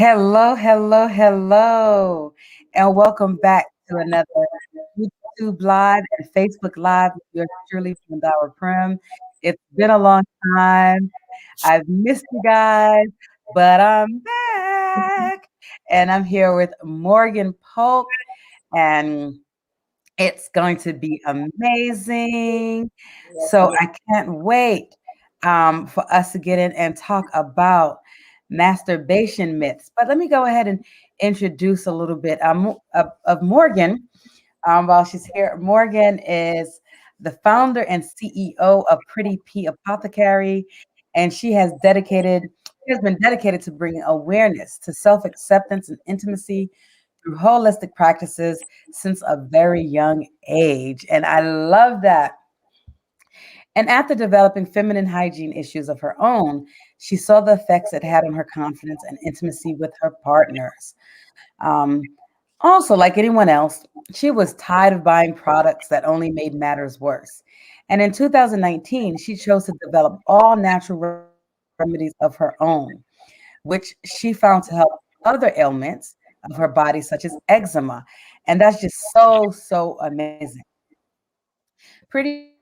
Hello, hello, hello, and welcome back to another YouTube Live and Facebook Live with yours truly from Dollar Prim. It's been a long time. I've missed you guys, but I'm back, and I'm here with Morgan Polk, and it's going to be amazing. So I can't wait for us to get in and talk about masturbation myths. But let me go ahead and introduce a little bit of Morgan while she's here. Morgan is the founder and CEO of Pretti P Apothecary, and she has been dedicated to bringing awareness to self-acceptance and intimacy through holistic practices since a very young age. And I love that. And after developing feminine hygiene issues of her own, she saw the effects it had on her confidence and intimacy with her partners. Um, Also, like anyone else, she was tired of buying products that only made matters worse. And in 2019, she chose to develop all natural remedies of her own, which she found to help other ailments of her body, such as eczema. And that's just so amazing. Pretty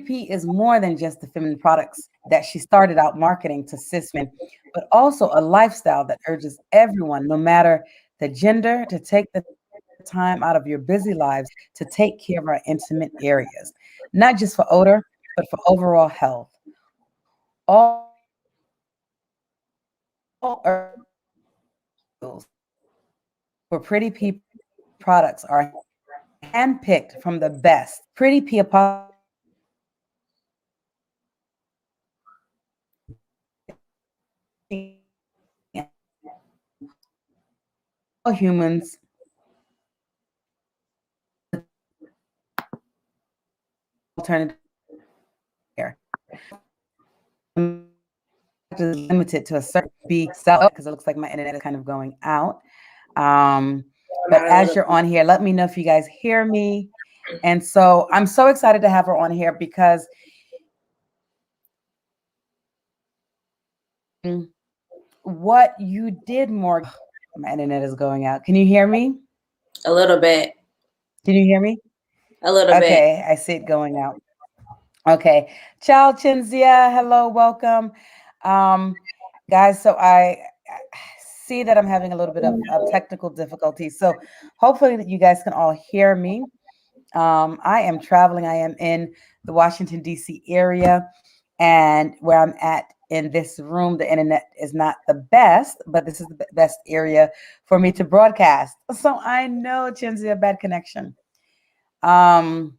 P is more than just the feminine products that she started out marketing to cis women, but also a lifestyle that urges everyone, no matter the gender, to take the time out of your busy lives to take care of our intimate areas, not just for odor, but for overall health. All herbs, for Pretty P products are handpicked from the best. Pretty P Apothecary is all humans alternative care. Is limited to a certain B cell because it looks like my internet is kind of going out. Um, but as you're on here, let me know if you guys hear me. And so I'm so excited to have her on here because what you did, Morgan. My internet is going out. Can you hear me? A little bit. Can you hear me? A little bit. Okay, I see it going out. Okay. Ciao, Chinzia. Hello, welcome. Um, guys, so I see that I'm having a little bit of technical difficulties. So hopefully that you guys can all hear me. I am traveling. I am in the Washington, D.C. area, and where I'm at in this room, the internet is not the best, but this is the best area for me to broadcast. So I know, Chinzia, bad connection. Um,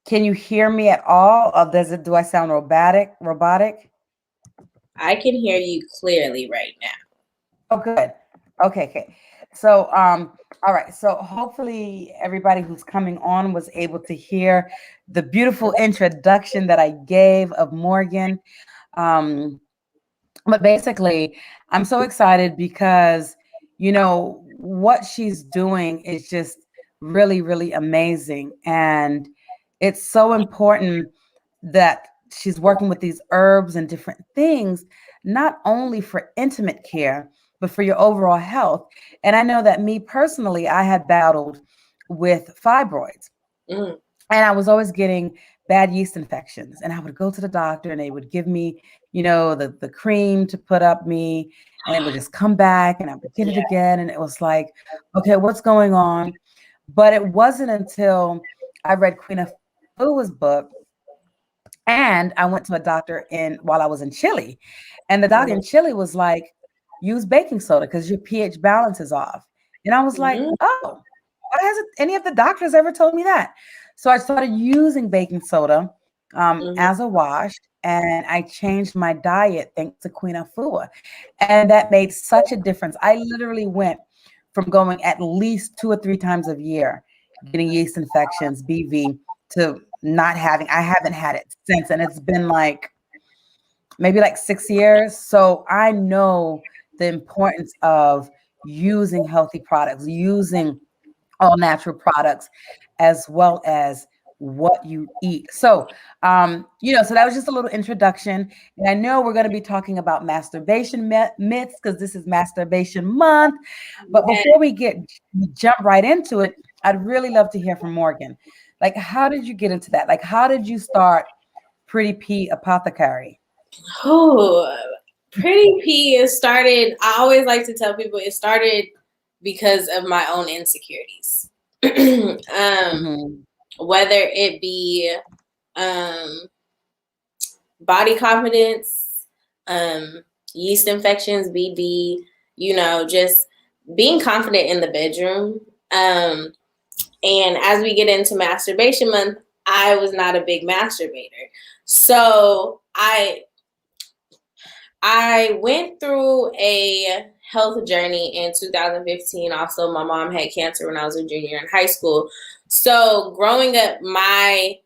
can you hear me at all? Or do I sound robotic? Robotic? I can hear you clearly right now. Oh, good. Okay, okay. So, all right. So hopefully everybody who's coming on was able to hear the beautiful introduction that I gave of Morgan. Um, but basically, I'm so excited because, what she's doing is just really amazing. And it's so important that she's working with these herbs and different things, not only for intimate care, but for your overall health. And I know that me personally, I had battled with fibroids Mm. and I was always getting bad yeast infections. And I would go to the doctor and they would give me, the cream to put up me, and it would just come back and I would get it Yeah. again. And it was like, okay, what's going on? But it wasn't until I read Queen of Fua's book and I went to a doctor in while I was in Chile. And the doctor in Chile was like, use baking soda because your pH balance is off. And I was like, Mm-hmm. oh, why hasn't any of the doctors ever told me that? So I started using baking soda Mm-hmm. as a wash, and I changed my diet thanks to Queen Afua. And that made such a difference. I literally went from going at least 2 or 3 times a year, getting yeast infections, BV, to not having, I haven't had it since. And it's been like maybe like 6 years. So I know the importance of using healthy products, using all natural products, as well as what you eat. So, so that was just a little introduction. And I know we're going to be talking about masturbation myths because this is Masturbation Month. But Yeah. before we jump right into it, I'd really love to hear from Morgan. Like, how did you get into that? Like, how did you start Pretti P Apothecary? Oh, Pretti P is started. I always like to tell people it started because of my own insecurities. Mm-hmm. Whether it be body confidence, yeast infections, BD, just being confident in the bedroom. And as we get into masturbation month, I was not a big masturbator. So I went through a health journey in 2015. Also, my mom had cancer when I was a junior in high school. So growing up, my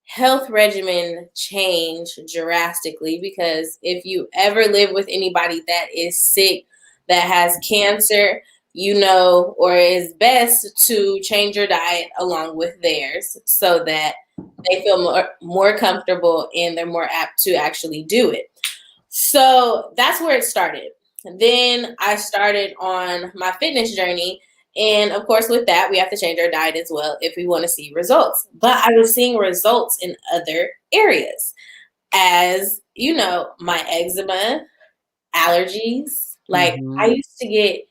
health regimen changed drastically because if you ever live with anybody that is sick, that has cancer, or it's best to change your diet along with theirs so that they feel more comfortable and they're more apt to actually do it. So that's where it started. Then I started on my fitness journey. And of course, with that, we have to change our diet as well if we want to see results. But I was seeing results in other areas, as my eczema, allergies. Like I Mm-hmm. used to get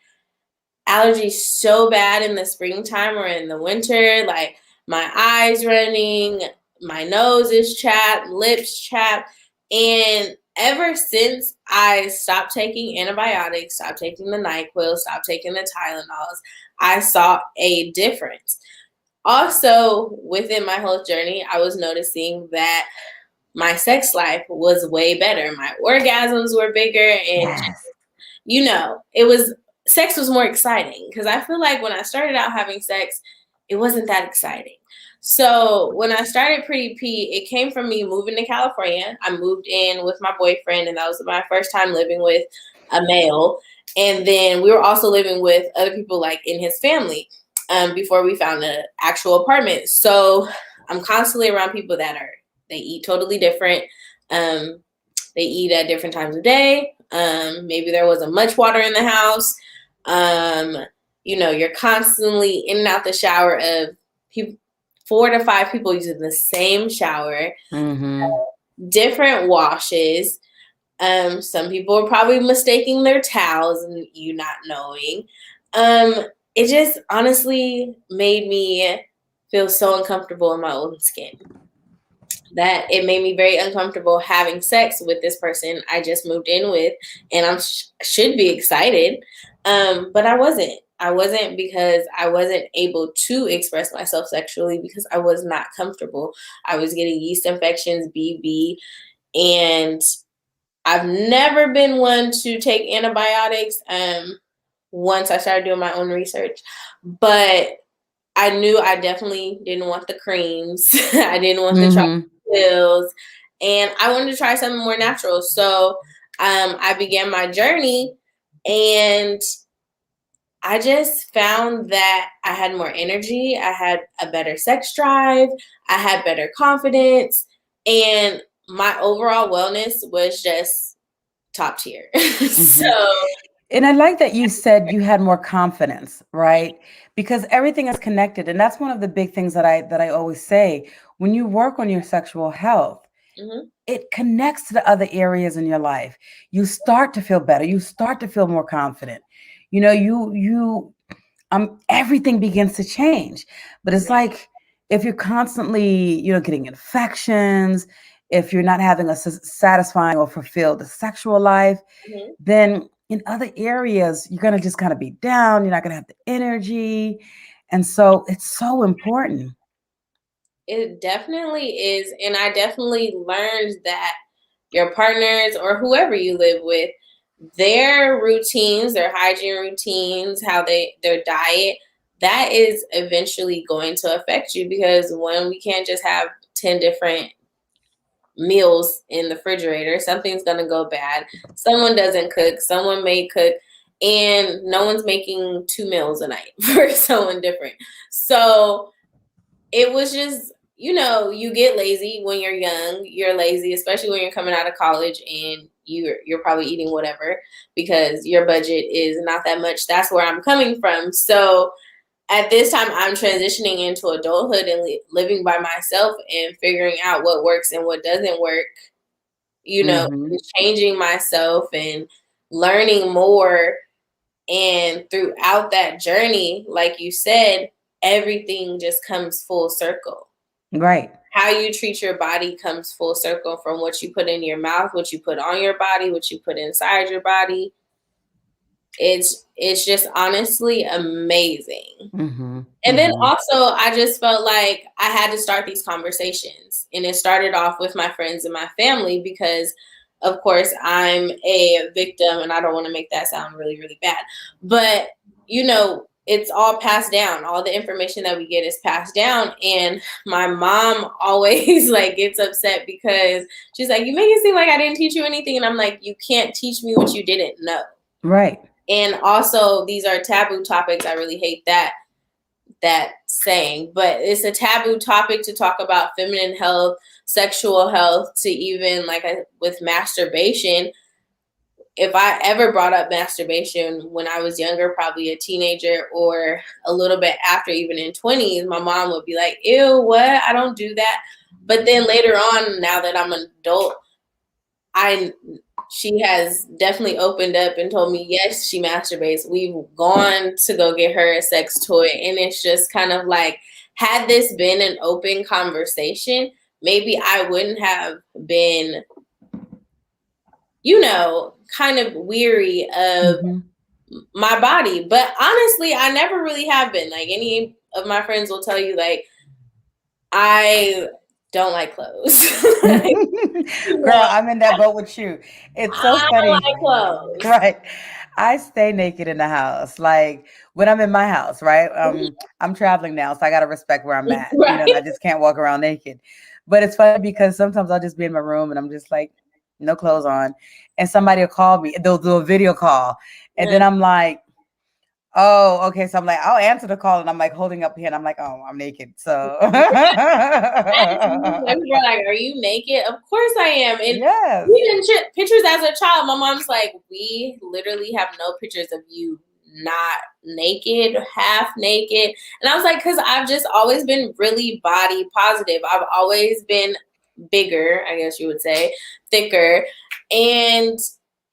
allergies so bad in the springtime or in the winter, like my eyes running, my nose is chapped, lips chapped. And ever since I stopped taking antibiotics, stopped taking the NyQuil, stopped taking the Tylenols, I saw a difference. Also, within my health journey, I was noticing that my sex life was way better. My orgasms were bigger, and Yes. it was sex was more exciting because I feel like when I started out having sex, it wasn't that exciting. So when I started Pretti P, it came from me moving to California. I moved in with my boyfriend, and that was my first time living with a male. And then we were also living with other people like in his family before we found an actual apartment. So I'm constantly around people they eat totally different. Um, they eat at different times of day. Maybe there wasn't much water in the house. You're constantly in and out the shower of people, 4 to 5 people using the same shower, Mm-hmm. different washes. Some people are probably mistaking their towels and you not knowing. It just honestly made me feel so uncomfortable in my own skin that it made me very uncomfortable having sex with this person I just moved in with, and I should be excited, but I wasn't. I wasn't because I wasn't able to express myself sexually because I was not comfortable. I was getting yeast infections, BB, and I've never been one to take antibiotics. Once I started doing my own research, but I knew I definitely didn't want the creams. I didn't want the chocolate Mm-hmm. pills, and I wanted to try something more natural. So I began my journey, and I just found that I had more energy. I had a better sex drive. I had better confidence, and my overall wellness was just top tier. Mm-hmm. So And I like that you said you had more confidence, right? Because everything is connected. And that's one of the big things that I always say. When you work on your sexual health, mhm, it connects to the other areas in your life. You start to feel better. You start to feel more confident. Everything begins to change. But it's right. like if you're constantly, getting infections, if you're not having a satisfying or fulfilled sexual life, Mhm. then in other areas, you're going to just kind of be down. You're not going to have the energy. And so it's so important. It definitely is. And I definitely learned that your partners or whoever you live with, their routines, their hygiene routines, their diet, that is eventually going to affect you because when we can't just have 10 different meals in the refrigerator, something's going to go bad. Someone doesn't cook, someone may cook, and no one's making 2 meals a night for someone different. So it was just, you get lazy when you're young. You're lazy, especially when you're coming out of college and you're probably eating whatever because your budget is not that much. That's where I'm coming from. So at this time, I'm transitioning into adulthood and living by myself and figuring out what works and what doesn't work. Mm-hmm. Changing myself and learning more. And throughout that journey, like you said, everything just comes full circle. Right. How you treat your body comes full circle from what you put in your mouth, what you put on your body, what you put inside your body. It's just honestly amazing. Mm-hmm. And then Mm-hmm. also, I just felt like I had to start these conversations. And it started off with my friends and my family because, of course, I'm a victim and I don't want to make that sound really, really bad. But, it's all passed down. All the information that we get is passed down. And my mom always like gets upset because she's like, you make it seem like I didn't teach you anything. And I'm like, you can't teach me what you didn't know. Right. And also, these are taboo topics. I really hate that saying, but it's a taboo topic to talk about feminine health, sexual health, to even with masturbation. If I ever brought up masturbation when I was younger, probably a teenager or a little bit after, even in 20s, my mom would be like, ew, what? I don't do that. But then later on, now that I'm an adult, she has definitely opened up and told me, yes, she masturbates. We've gone to go get her a sex toy. And it's just kind of like, had this been an open conversation, maybe I wouldn't have been, kind of weary of Mm-hmm. my body. But honestly, I never really have been. Like, any of my friends will tell you, like, I don't like clothes. Girl, I'm in that boat with you. It's so I funny. like clothes. Right. I stay naked in the house. Like when I'm in my house, right? I'm traveling now, so I gotta respect where I'm at. And I Right. just can't walk around naked. But it's funny because sometimes I'll just be in my room and I'm just like, no clothes on. And somebody will call me, they'll do a video call. And then I'm like, oh, okay. So I'm like, I'll answer the call and I'm like holding up here and I'm like, oh, I'm naked. So People are like, "Are you naked?" Of course I am. And yes. even pictures as a child, my mom's like, "We literally have no pictures of you not naked, half naked." And I was like, "Cause I've just always been really body positive. I've always been bigger, I guess you would say, thicker, and."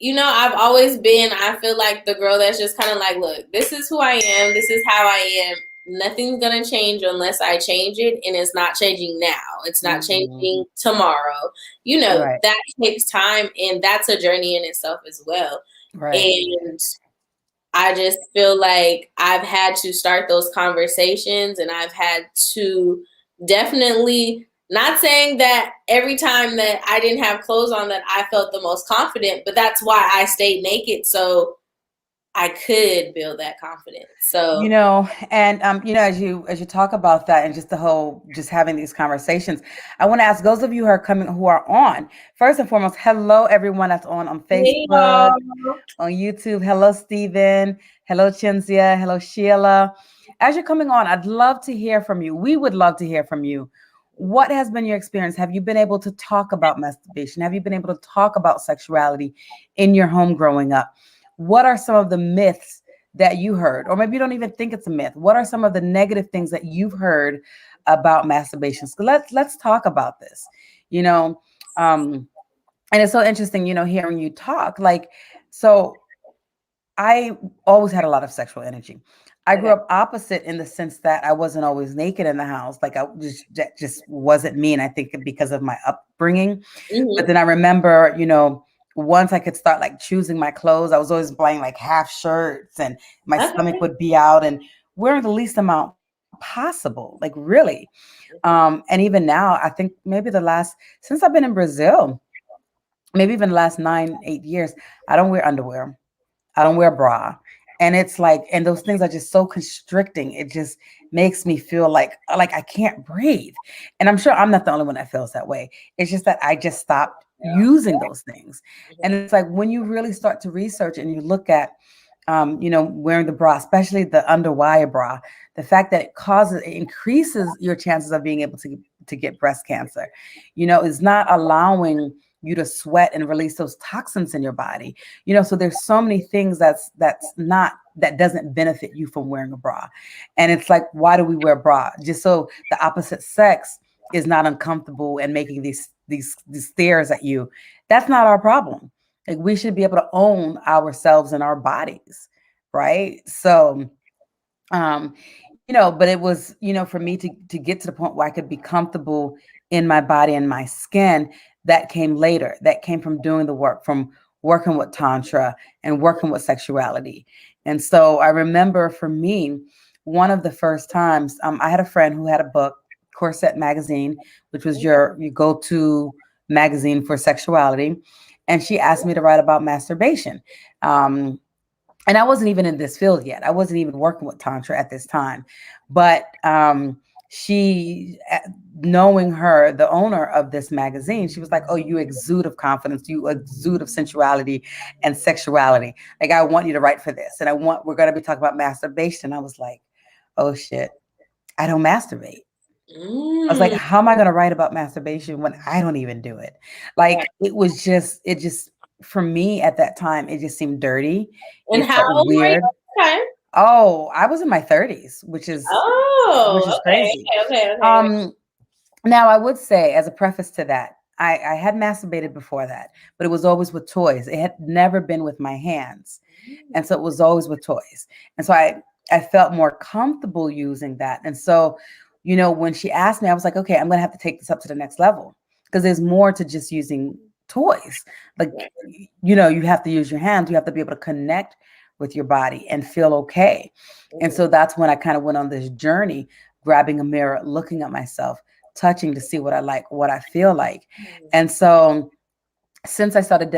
I've always been, I feel like the girl that's just kind of like, look, this is who I am. This is how I am. Nothing's going to change unless I change it. And it's not changing now. It's not Mhm. changing tomorrow. Right. That takes time. And that's a journey in itself as well. Right. And I just feel like I've had to start those conversations and I've had to definitely, not saying that every time that I didn't have clothes on that I felt the most confident, but that's why I stayed naked so I could build that confidence. So, And as you talk about that and just the whole just having these conversations, I want to ask those of you who are on, first and foremost, hello everyone that's on hey Facebook, y'all. on YouTube. Hello, Stephen. Hello, Chinzia. Hello, Sheila. As you're coming on, I'd love to hear from you. We would love to hear from you. What has been your experience? Have you been able to talk about masturbation? Have you been able to talk about sexuality in your home growing up? What are some of the myths that you heard? Or maybe you don't even think it's a myth. What are some of the negative things that you've heard about masturbation? So let's talk about this. You know, um, and it's so interesting, hearing you talk. So I always had a lot of sexual energy. I grew Okay. up opposite in the sense that I wasn't always naked in the house. Like that just wasn't me. And I think because of my upbringing. But Mm-hmm. then I remember, once I could start like choosing my clothes, I was always buying like half shirts and my stomach Okay. would be out and wearing the least amount possible, like really. And even now, I think maybe since I've been in Brazil, maybe even the last 9, 8 years, I don't wear underwear. I don't wear a bra. And it's like, and those things are just so constricting. It just makes me feel like I can't breathe. And I'm sure I'm not the only one that feels that way. It's just that I just stopped using those things. And it's like when you really start to research and you look at wearing the bra, especially the underwire bra, the fact that it increases your chances of being able to get breast cancer. Is not allowing you to sweat and release those toxins in your body. So there's so many things that doesn't benefit you from wearing a bra. And it's like, why do we wear a bra? Just so the opposite sex is not uncomfortable and making these stares at you. That's not our problem. Like, we should be able to own ourselves and our bodies, right? So but it was, for me to get to the point where I could be comfortable in my body and my skin, that came later. That came from doing the work, from working with Tantra and working with sexuality. And so I remember, for me, one of the first times, I had a friend who had a book, Corset Magazine, which was your go-to magazine for sexuality. And she asked me to write about masturbation. And I wasn't even in this field yet. I wasn't even working with Tantra at this time. But she, knowing her, the owner of this magazine, she was like, "Oh, you exude of confidence, you exude of sensuality and sexuality. Like, I want you to write for this. And we're going to be talking about masturbation." I was like, "Oh shit, I don't masturbate." I was like, Mm. "How am I going to write about masturbation when I don't even do it?" Yeah. Like, it just, for me at that time, it just seemed dirty. And It how felt old were you weird. at the time? Oh, I was in my 30s, which Oh, is okay, crazy. okay. Um, Now, I would say, as a preface to that, I had masturbated before that, but it was always with toys. It had never been with my hands. And so it was always with toys. And so I felt more comfortable using that. And so, when she asked me, I was like, okay, I'm going to have to take this up to the next level, because there's more to just using toys. Like, Right. you have to use your hands. You have to be able to connect with your body and feel okay. And Mhm. so that's when I kind of went on this journey, grabbing a mirror, looking at myself, touching to see what I like, what I feel like. And so, since I started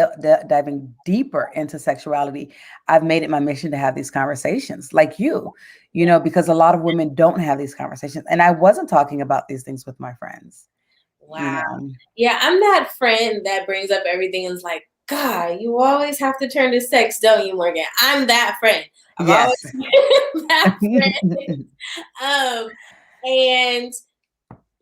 diving deeper into sexuality, I've made it my mission to have these conversations, like because a lot of women don't have these conversations. And I wasn't talking about these things with my friends, you Wow. know. Yeah, I'm that friend that brings up everything and is like, God, you always have to turn to sex, don't you, Morgan? I'm that friend. I've always Yes. been that friend. And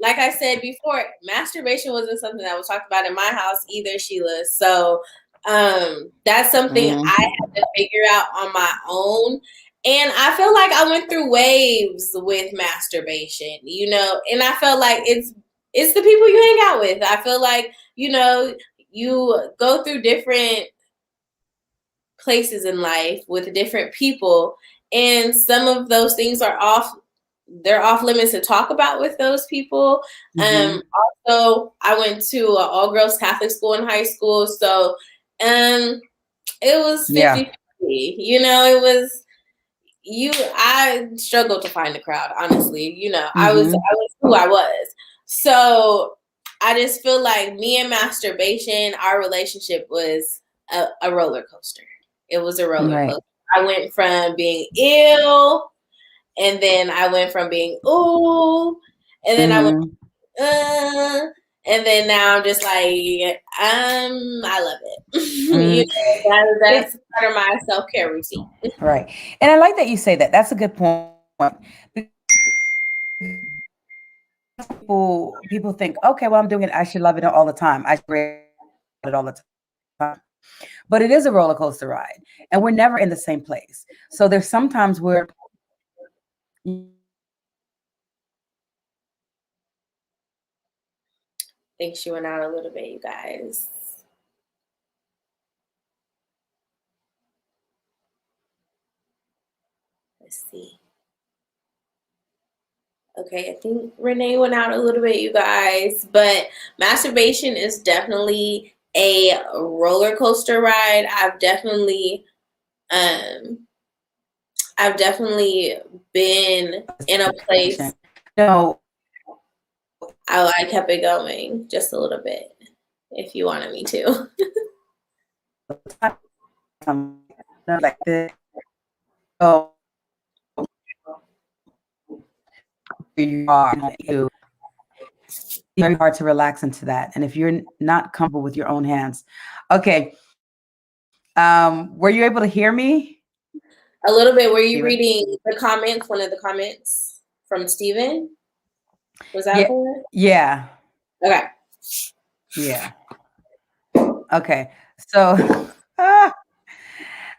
like I said before, masturbation wasn't something that was talked about in my house either, Sheila. So that's something Mhm. I had to figure out on my own. And I feel like I went through waves with masturbation, and I felt like it's the people you hang out with. I feel like, you go through different places in life with different people, and some of those things are they're off limits to talk about with those people. Mhm. Also, I went to an all girls Catholic school in high school, so it was Yeah. 50-50. It was I struggled to find a crowd, honestly. Mhm. I was who I was. So I just feel like me and masturbation, our relationship was a roller coaster. It was a roller Right. coaster. I went from being ill, and then I went from being ooh, and then I went Mhm. uh, and then now I'm just like I love it. Mhm. That's It, part of my self care routine. right. And I like that you say that. That's a good point. People think, okay, well, I'm doing it. I should love it all the time. I should rave about it all the time. But it is a roller coaster ride, and we're never in the same place. So there's sometimes where I think she went out a little bit, you guys. Let's see. Okay, I think Renee went out a little bit, you guys. But masturbation is definitely a roller coaster ride. Um I've definitely been in a place. no, I kept it going just a little bit if you wanted me to. like this. So you are, very hard to relax into that. And if you're not comfortable with your own hands, okay. Were you able to hear me, A little bit. Were you Steven? reading the comments? One of the comments from Steven? Was that Yeah. correct? Yeah. Okay. Yeah. Okay. So, ah,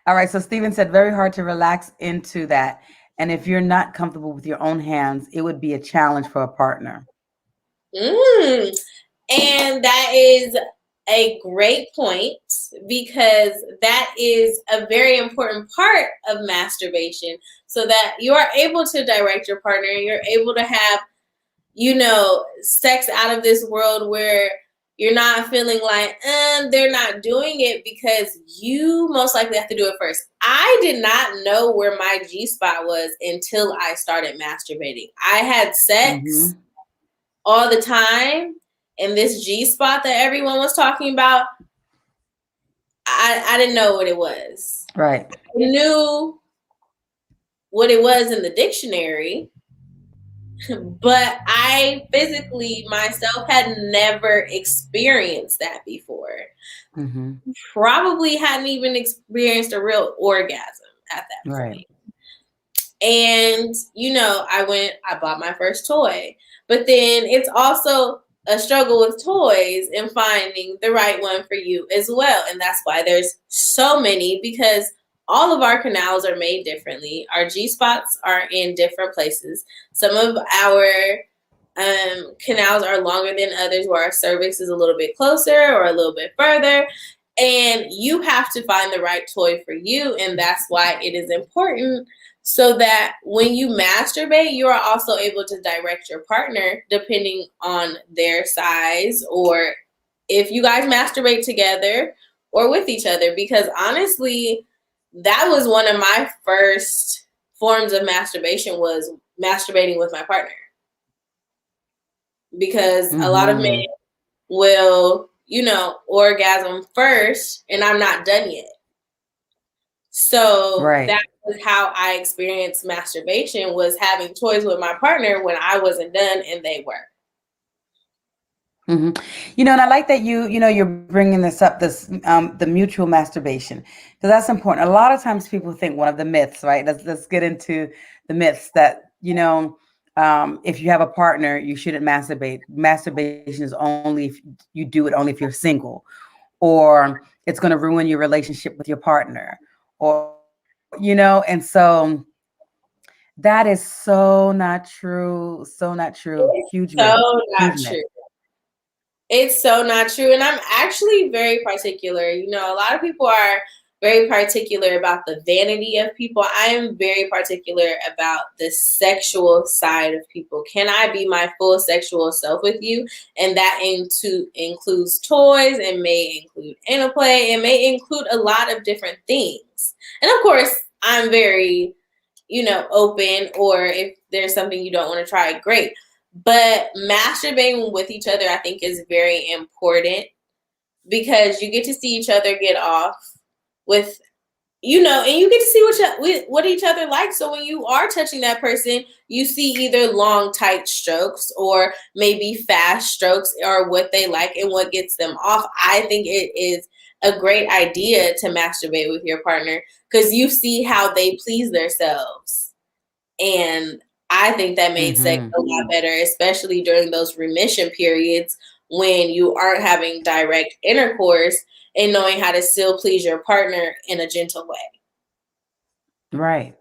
all right. So Stephen said very hard to relax into that. And if you're not comfortable with your own hands, it would be a challenge for a partner. Mm. And that is a great point because that is a very important part of masturbation so that you are able to direct your partner and you're able to have, sex out of this world where you're not feeling like they're not doing it because you most likely have to do it first. I did not know where my G spot was until I started masturbating. I had sex Mm-hmm. all the time, and this G spot that everyone was talking about, I didn't know what it was. Right. I knew what it was in the dictionary, but I physically myself had never experienced that before. Mm-hmm. Probably hadn't even experienced a real orgasm at that Right. point. And, I bought my first toy. But then it's also a struggle with toys and finding the right one for you as well. And that's why there's so many, because all of our canals are made differently. Our G spots are in different places. Some of our canals are longer than others, where our cervix is a little bit closer or a little bit further. And you have to find the right toy for you. And that's why it is important so that when you masturbate, you are also able to direct your partner depending on their size, or if you guys masturbate together or with each other. Because honestly, that was one of my first forms of masturbation, was masturbating with my partner. Because a lot of men Mm-hmm. will, orgasm first and I'm not done yet. So that Right. was how I experienced masturbation, was having toys with my partner when I wasn't done and they were. Mm-hmm. And I like that you're bringing this up, the mutual masturbation, because that's important. A lot of times people think one of the myths, right? Let's get into the myths that if you have a partner, you shouldn't masturbate. Masturbation is only if you do it only if you're single, or it's going to ruin your relationship with your partner, and so that is so not true, so not true. It's Huge myth, so huge not myth. true. It's so not true. And I'm actually very particular. A lot of people are very particular about the vanity of people. I am very particular about the sexual side of people. Can I be my full sexual self with you? And that includes toys, and may include interplay, and may include a lot of different things. And of course, I'm very, open, or if there's something you don't want to try, great. But masturbating with each other, I think, is very important because you get to see each other get off with, and you get to see what each other likes. So when you are touching that person, you see either long, tight strokes or maybe fast strokes, or what they like and what gets them off. I think it is a great idea to masturbate with your partner because you see how they please themselves. And I think that made sex Mm-hmm. a lot better, especially during those remission periods when you aren't having direct intercourse, and knowing how to still please your partner in a gentle way. Right.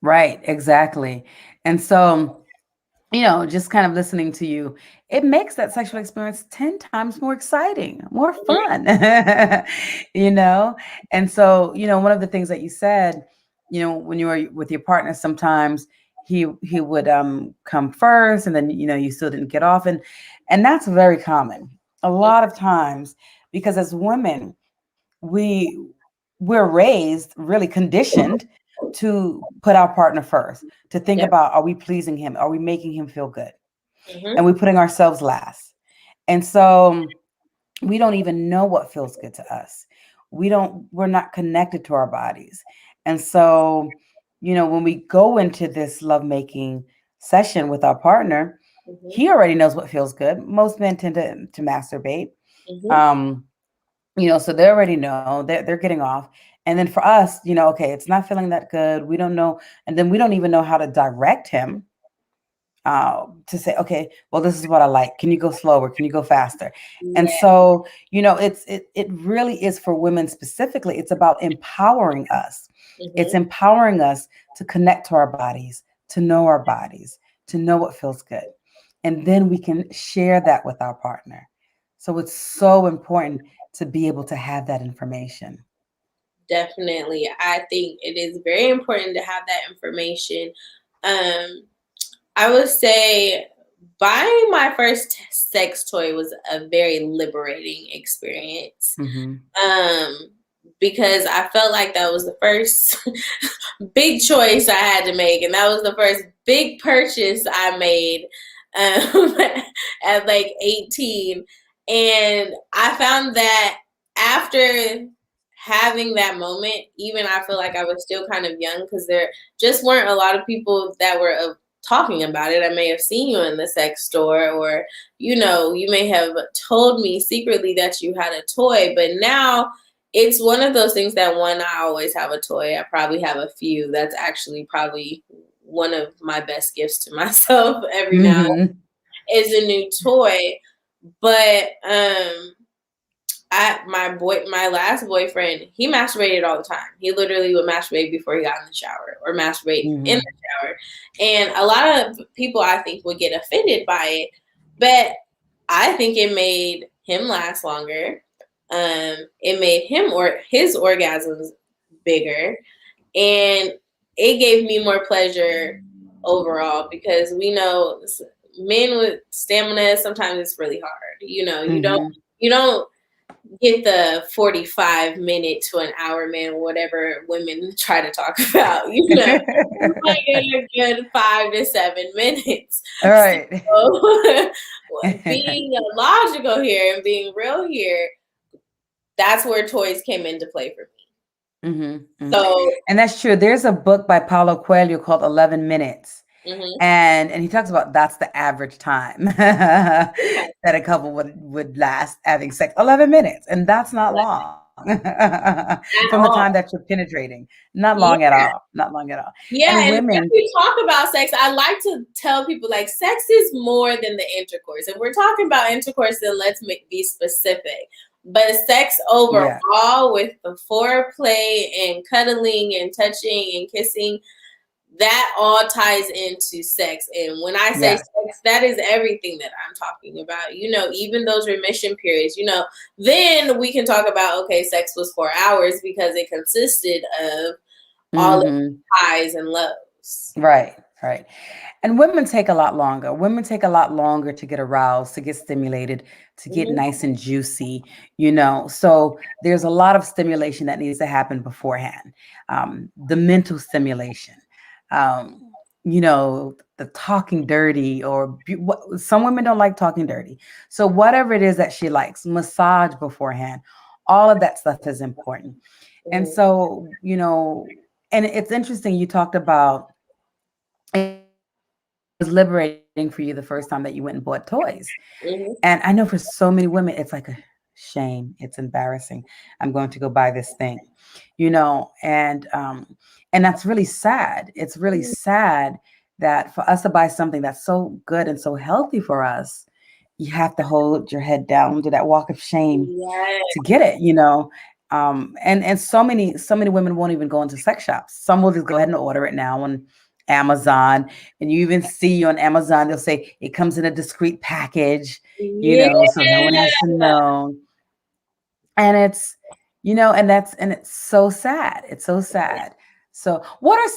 Right, exactly. And so, just kind of listening to you, it makes that sexual experience 10 times more exciting, more Mhm, fun. you know? And so, one of the things that you said, when you were with your partner, sometimes he would come first, and then you still didn't get off, and that's very common a mhm. lot of times, because as women, we're raised, really conditioned, to put our partner first, to think Yep. about, are we pleasing him, are we making him feel good, and Mhm. we're putting ourselves last. And so we don't even know what feels good to us. We're not connected to our bodies. And so, when we go into this lovemaking session with our partner, Mhm. he already knows what feels good. Most men tend to masturbate. Mhm. um so they already know, they're getting off. And then for us, okay, it's not feeling that good, we don't know, and then we don't even know how to direct him to say, okay, well, this is what I like. Can you go slower? Can you go faster? And Yeah. so, it really is for women specifically. It's about empowering us. It's Hmm. empowering us to connect to our bodies, to know our bodies, to know what feels good. And then we can share that with our partner. So it's so important to be able to have that information. Definitely. I think it is very important to have that information. Um, I would say buying my first sex toy was a very liberating experience. Hmm. Um, because I felt like that was the first big choice I had to make, and that was the first big purchase I made um, at like 18. And I found that after having that moment, even I feel like I was still kind of young because there just weren't a lot of people that were talking about it. I may have seen you in the sex store, or you may have told me secretly that you had a toy, but now it's one of those things that I always have a toy. I probably have a few. That's actually probably one of my best gifts to myself every now Hmm. is a new toy. But my last boyfriend, he masturbated all the time. He literally would masturbate before he got in the shower or masturbate in Hmm. the shower. And a lot of people I think would get offended by it, but I think it made him last longer. It made him or his orgasms bigger, and it gave me more pleasure overall because we know men with stamina sometimes it's really hard. Hmm. You don't get the 45-minute to an hour man, whatever women try to talk about. You might get a good 5 to 7 minutes. All right. So being logical here and being real here, that's where toys came into play for me. Hmm. Hmm. So, And that's true. There's a book by Paulo Coelho called 11 Minutes. mhm. And he talks about that's the average time that Yeah, a couple would last having sex, 11 minutes. And that's not like, long from the at time that all. you're penetrating. Not long at Yeah. all. Not long at all. And Yeah, and when women, we talk about sex, I like to tell people like sex is more than the intercourse. If we're talking about intercourse, then be specific. But sex yeah, overall, with the foreplay and cuddling and touching and kissing, that all ties into sex. And when I say yeah. sex, that is everything that I'm talking about. Even those remission periods, then we can talk about, okay, sex was 4 hours because it consisted of all of Hmm. the highs and lows. Right, right. And women take a lot longer. Women take a lot longer to get aroused, to get stimulated, to get Mhm, nice and juicy. So there's a lot of stimulation that needs to happen beforehand. The mental stimulation, the talking dirty, some women don't like talking dirty. So whatever it is that she likes, massage beforehand, all of that stuff is important. And mhm, so, and it's interesting you talked about it was liberating for you the first time that you went and bought toys. mhm, And I know for so many women, it's like a shame. It's embarrassing. I'm going to go buy this thing, and that's really sad. It's really mhm. sad that for us to buy something that's so good and so healthy for us, you have to hold your head down, do that walk of shame Yes. to get it. And so many women won't even go into sex shops. Some will just go ahead and order it now on Amazon. And you even see on Amazon, they'll say it comes in a discreet package, so no one has to know. And it's so sad. It's so sad. So what are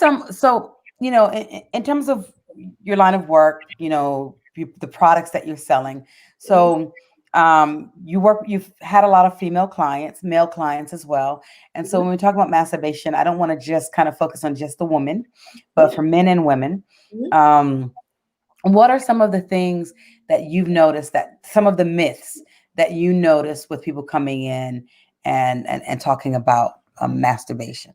in terms of your line of work, the products that you're selling. Mhm, So you've had a lot of female clients, male clients as well. And so mhm. when we talk about masturbation, I don't want to just kind of focus on just the woman, but Yeah. for men and women. Mhm. Um, what are some of the things that you've noticed, that some of the myths that you notice with people coming in and talking about masturbation?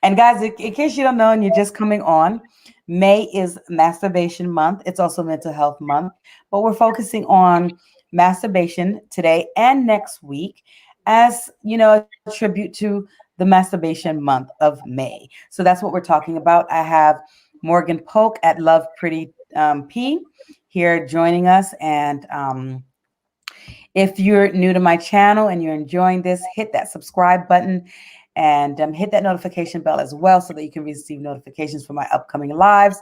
And guys, in case you don't know and you're just coming on, May is Masturbation Month. It's also Mental Health Month, but we're focusing on masturbation today and next week as, a tribute to the Masturbation Month of May. So that's what we're talking about. I have Morgan Polk at Love Pretti P here joining us. And if you're new to my channel and you're enjoying this, hit that subscribe button and hit that notification bell as well so that you can receive notifications for my upcoming lives.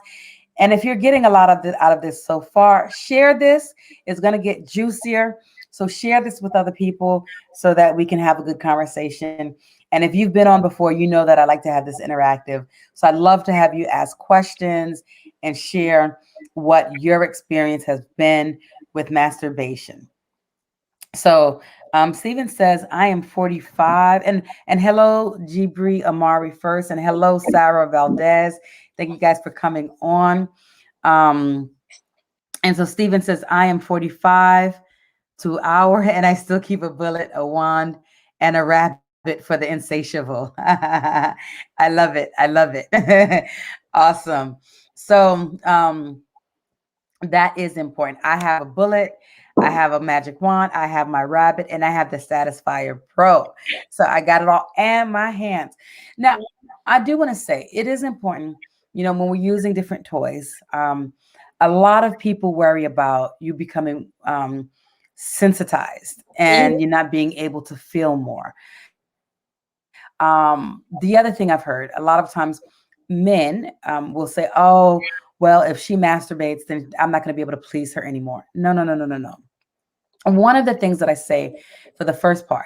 And if you're getting a lot of out of this so far, share this. It's going to get juicier. So share this with other people so that we can have a good conversation. And if you've been on before, you know that I like to have this interactive. So I'd love to have you ask questions and share what your experience has been with masturbation. So Steven says, I am 45. And hello, Jibri Amari first. And hello, Sarah Valdez. Thank you guys for coming on. Um, and so Steven says, I am 45 to hour, and I still keep a bullet, a wand, and a rabbit for the insatiable. I love it. I love it. Awesome. So that is important. I have a bullet, I have a magic wand, I have my rabbit, and I have the Satisfier Pro. So I got it all in my hands. Now, I do want to say it is important, when we're using different toys. A lot of people worry about you becoming sensitized and you're not being able to feel more. The other thing I've heard a lot of times, men will say, "Oh, well, if she masturbates, then I'm not going to be able to please her anymore." No, no, no, no, no, no. And one of the things that I say for the first part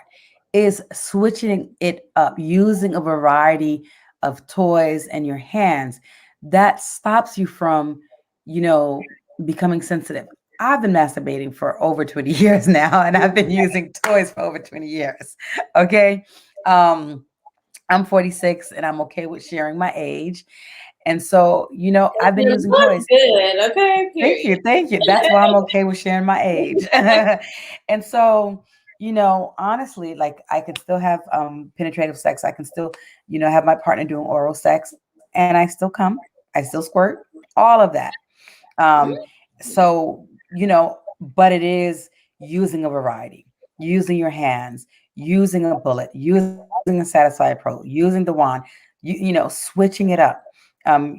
is switching it up, using a variety of toys in your hands. That stops you from, becoming sensitive. I've been masturbating for over 20 years now, and I've been using toys for over 20 years. Okay. Um, I'm 46 and I'm okay with sharing my age. And so, I've been You using look toys. good, okay? Thank you. Period. Thank you. That's why I'm okay with sharing my age. And so, honestly, like I can still have penetrative sex. I can still, have my partner doing oral sex and I still come, I still squirt, all of that. Um, so, but it is using a variety, using your hands, using a bullet, using a Satisfy Pro, using the wand, switching it up,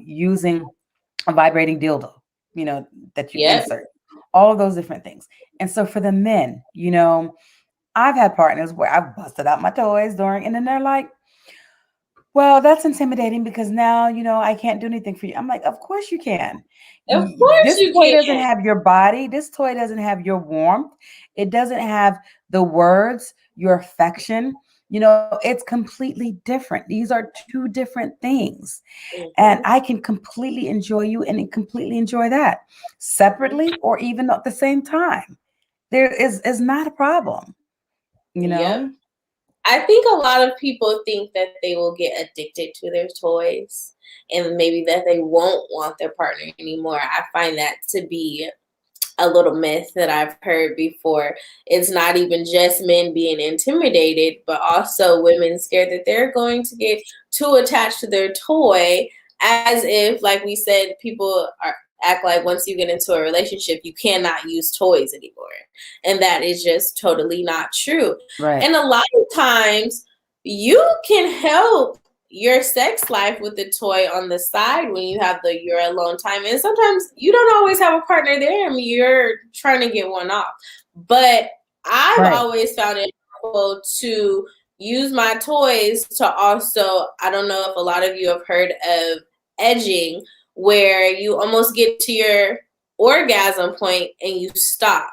using a vibrating dildo, that you Yep. insert, all of those different things. And so for the men, I've had partners where I've busted out my toys during, and then they're like, well, that's intimidating because now, I can't do anything for you. I'm like, of course you can. Of course This you toy doesn't can. have your body. This toy doesn't have your warmth. It doesn't have the words, your affection. It's completely different. These are two different things. And Mm-hmm. I can completely enjoy you and completely enjoy that separately or even at the same time. There is not a problem, you Yep. know? I think a lot of people think that they will get addicted to their toys and maybe that they won't want their partner anymore. I find that to be a little myth that I've heard before. It's not even just men being intimidated, but also women scared that they're going to get too attached to their toy, as if, like we said, people act like once you get into a relationship, you cannot use toys anymore. And that is just totally not true. Right. And a lot of times, you can help your sex life with the toy on the side when you have your alone time. And sometimes you don't always have a partner there and you're trying to get one off. But I've Right. always found it helpful to use my toys to also, I don't know if a lot of you have heard of edging, where you almost get to your orgasm point and you stop.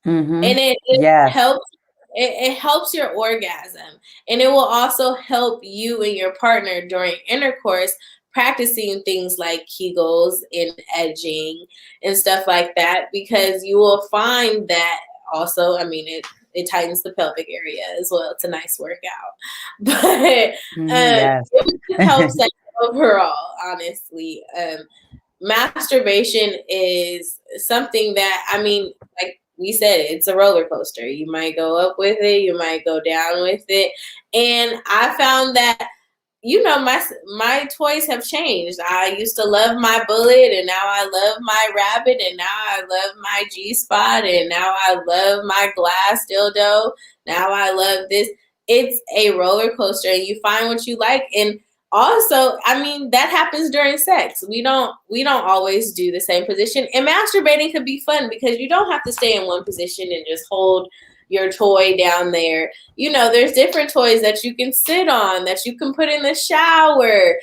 And Mm-hmm. it Yes. helps it helps your orgasm, and it will also help you and your partner during intercourse, practicing things like kegels and edging and stuff like that, because you will find that also, I mean, it tightens the pelvic area as well. It's a nice workout. But Mm-hmm. Yes. it just helps like overall, honestly. Masturbation is something that, I mean, like we said, it's a roller coaster. You might go up with it, you might go down with it. And I found that, my toys have changed. I used to love my bullet, and now I love my rabbit, and now I love my G spot, and now I love my glass dildo. Now I love this. It's a roller coaster, and you find what you like. And also, I mean, that happens during sex. We don't always do the same position. And masturbating could be fun because you don't have to stay in one position and just hold your toy down there. There's different toys that you can sit on, that you can put in the shower,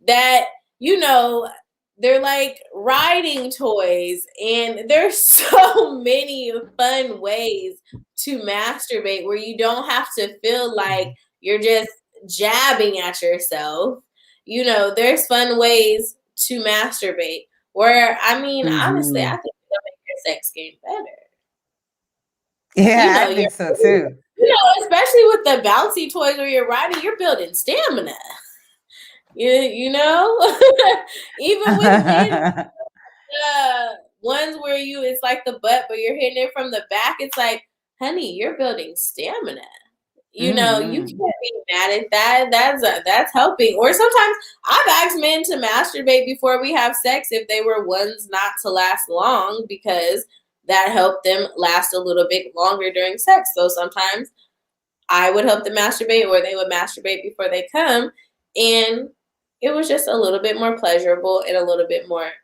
that you know they're like riding toys, and there's so many fun ways to masturbate where you don't have to feel like you're just jabbing at yourself. There's fun ways to masturbate where, I mean, honestly, I Mm-hmm. think it'll make your sex game better. Yeah, I You're think so too. especially with the bouncy toys where you're riding, you're building stamina. You know, even with men, ones where it's like the butt, but you're hitting it from the back. It's like, honey, you're building stamina. You Mm-hmm. can't be mad at that. That's helping. Or sometimes I've asked men to masturbate before we have sex if they were ones not to last long, because that helped them last a little bit longer during sex. So sometimes I would help them masturbate, or they would masturbate before they come, and it was just a little bit more pleasurable and a little bit longer.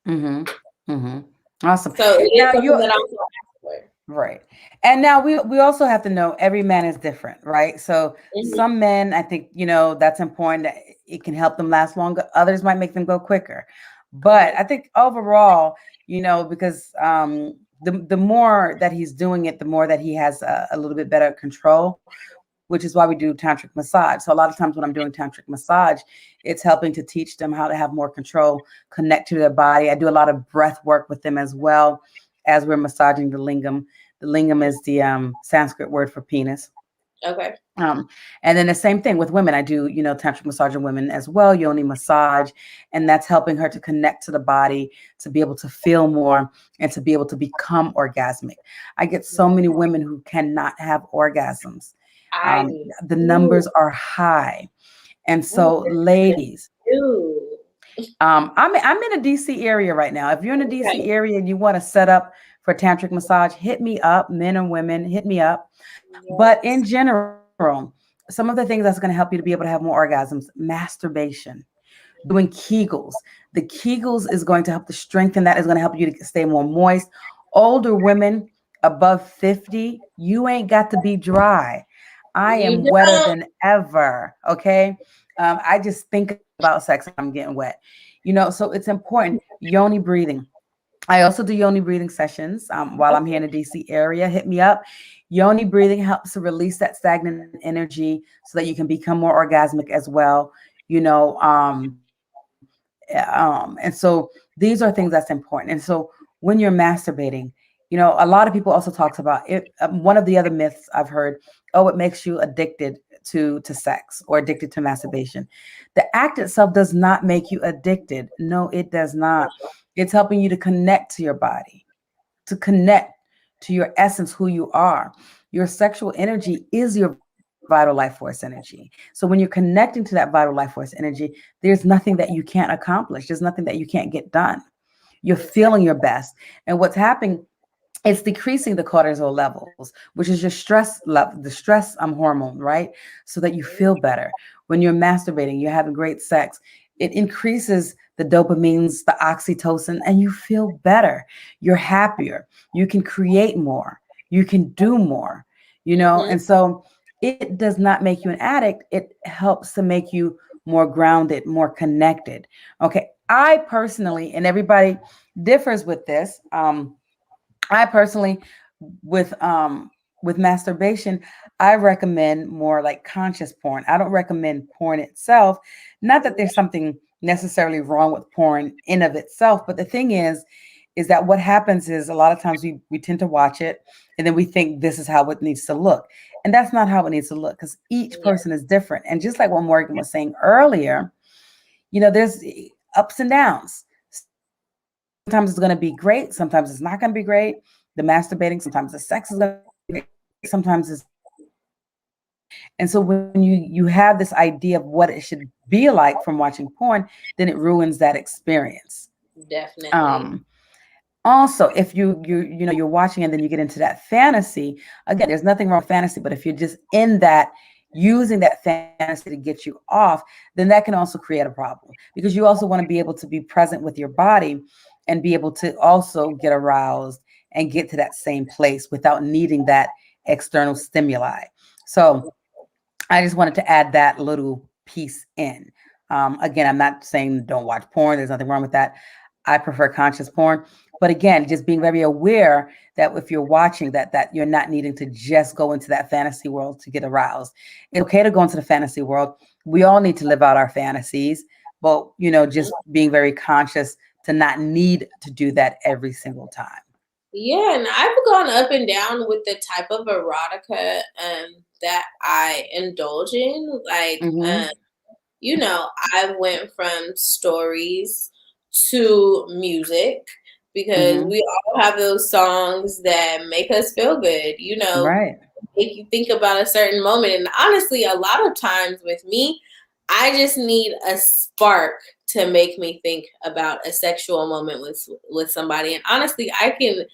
Mm-hmm. Mm-hmm. Awesome. So it is Now something you that I'm for. right. And now we also have to know every man is different, right? So Mhm. some men, I think, that's important that it can help them last longer. Others might make them go quicker. But Mhm. I think overall, because the more that he's doing it, the more that he has a little bit better control, which is why we do tantric massage. So a lot of times when I'm doing tantric massage, it's helping to teach them how to have more control, connect to their body. I do a lot of breath work with them as well as we're massaging the lingam. The lingam is the Sanskrit word for penis. Okay. Um, and then the same thing with women. I do, tantric massage on women as well, yoni massage, and that's helping her to connect to the body, to be able to feel more, and to be able to become orgasmic. I get so many women who cannot have orgasms. I Um, do the too. numbers are high, and I so, ladies, do. I'm in a DC area right now. If you're in a DC Okay. area and you want to set up for tantric massage, hit me up, men or women, hit me up. But in Yes. general, some of the things that's going to help you to be able to have more orgasms: masturbation, doing Kegels. The Kegels is going to help to strengthen that, is going to help you to stay more moist. Older women above 50, you ain't got to be dry. I You am wetter don't. than ever. Okay. I just think about sex and I'm getting wet. So it's important. Yoni breathing. I also do yoni breathing sessions while I'm here in the DC area. Hit me up. Yoni breathing helps to release that stagnant energy so that you can become more orgasmic as well. You know, and so these are things that's important. And so when you're masturbating, a lot of people also talks about it. One of the other myths I've heard, oh, it makes you addicted to sex or addicted to masturbation. The act itself does not make you addicted. No, it does not. It's helping you to connect to your body, to connect to your essence, who you are. Your sexual energy is your vital life force energy. So when you're connecting to that vital life force energy, there's nothing that you can't accomplish. There's nothing that you can't get done. You're feeling your Exactly. best. And what's happening, it's decreasing the cortisol levels, which is your stress level, the stress hormone, right? So that you feel better. When you're masturbating, you're having great sex, it increases the dopamines, the oxytocin, and you feel better. You're happier. You can create more. You can do more, Mm-hmm. And so it does not make you an addict. It helps to make you more grounded, more connected. Okay. I personally, and everybody differs with this. I personally, with masturbation, I recommend more like conscious porn. I don't recommend porn itself. Not that there's something necessarily wrong with porn in of itself, but the thing is that what happens is a lot of times we tend to watch it and then we think this is how it needs to look. And that's not how it needs to look because each Yeah. person is different. And just like what Morgan was saying earlier, there's ups and downs. Sometimes it's going to be great, sometimes it's not going to be great. The masturbating, sometimes the sex is going to be great, sometimes it's not going to be great. And so when you have this idea of what it should be like from watching porn, then it ruins that experience. Um Definitely. Also, if you're watching and then you get into that fantasy, again, there's nothing wrong with fantasy, but if you're just in that, using that fantasy to get you off, then that can also create a problem, because you also want to be able to be present with your body and be able to also get aroused and get to that same place without needing that external stimuli. So I just wanted to add that little piece in. Again, I'm not saying don't watch porn. There's nothing wrong with that. I prefer conscious porn. But again, just being very aware that if you're watching that you're not needing to just go into that fantasy world to get aroused. It's okay to go into the fantasy world. We all need to live out our fantasies, but just being very conscious to not need to do that every single time. Yeah, and I've gone up and down with the type of erotica that I indulge in. Like, Mm-hmm. I went from stories to music because Mm-hmm. we all have those songs that make us feel good, Right. make you think about a certain moment. And honestly, a lot of times with me, I just need a spark to make me think about a sexual moment with somebody. And honestly, I can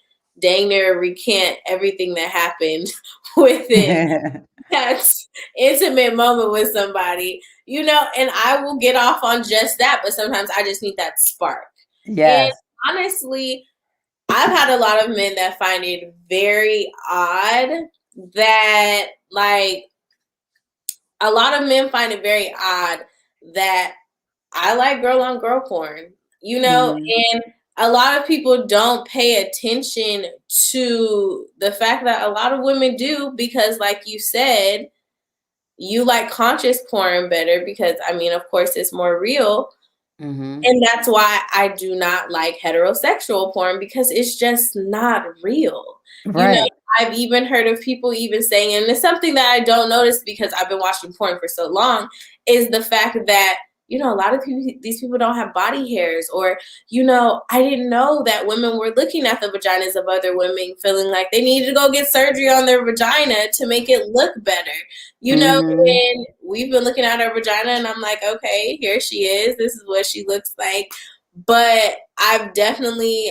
dang near recant everything that happened within that intimate moment with somebody, and I will get off on just that, but sometimes I just need that spark. And Yes. honestly, I've had a lot of men that find it very odd that, like, a lot of men find it very odd that I like girl on girl porn, Mm-hmm. and a lot of people don't pay attention to the fact that a lot of women do because, like you said, you like conscious porn better because, I mean, of course, it's more real. Mm-hmm. And that's why I do not like heterosexual porn because it's just not real. You know, Right. I've even heard of people even saying, and it's something that I don't notice because I've been watching porn for so long, is the fact that, a lot of people, these people don't have body hairs, or, I didn't know that women were looking at the vaginas of other women feeling like they needed to go get surgery on their vagina to make it look better. Mm-hmm. And we've been looking at her vagina and I'm like, okay, here she is. This is what she looks like. But I've definitely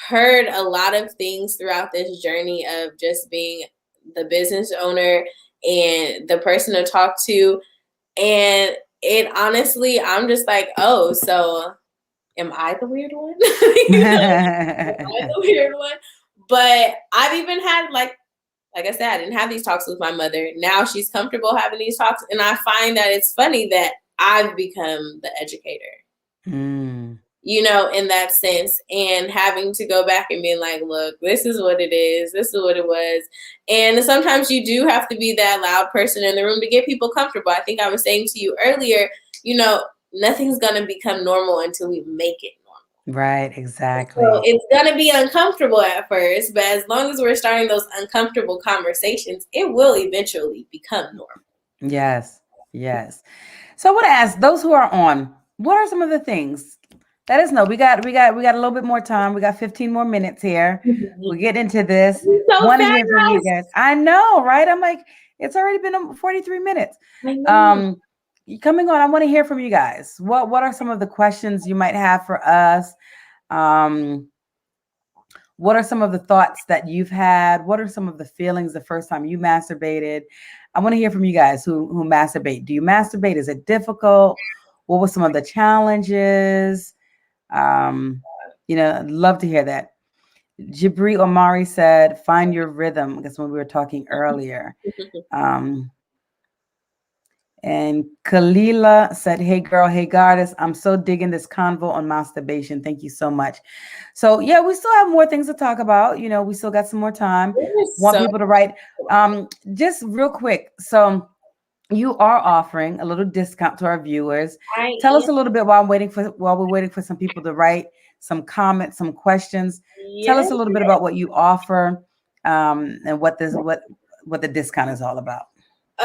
heard a lot of things throughout this journey of just being the business owner and the person to talk to. And it honestly, I'm just like, oh, so am I the weird one? Am I the weird one? But I've even had, like I said, I didn't have these talks with my mother. Now she's comfortable having these talks. And I find that it's funny that I've become the educator, Mm. in that sense, and having to go back and being like, look, this is what it is. This is what it was. And sometimes you do have to be that loud person in the room to get people comfortable. I think I was saying to you earlier, nothing's going to become normal until we make it normal. Right, So exactly. it's going to be uncomfortable at first, but as long as we're starting those uncomfortable conversations, it will eventually become normal. Yes, yes. So I want to ask those who are on, what are some of the things? Let us know. We got a little bit more time. We got 15 more minutes here. We'll get into this. So Want to hear from you fast. guys. I know, right? I'm like, it's already been 43 minutes. I know. Um, coming on, I want to hear from you guys. What are some of the questions you might have for us? Um, what are some of the thoughts that you've had? What are some of the feelings the first time you masturbated? I want to hear from you guys who masturbate. Do you masturbate? Is it difficult? What were some of the challenges? Um, I'd love to hear that. Jibri Omari said, find your rhythm. That's when we were talking earlier. Um, and Kalila said, hey girl, hey goddess, I'm so digging this convo on masturbation. Thank you so much. So yeah, we still have more things to talk about. We still got some more time. Want So people to write. Just real quick. So you are offering a little discount to our viewers. I Tell us am. a little bit while we're waiting for some people to write some comments, some questions. Tell us Yes. a little bit about what you offer, and what the discount is all about.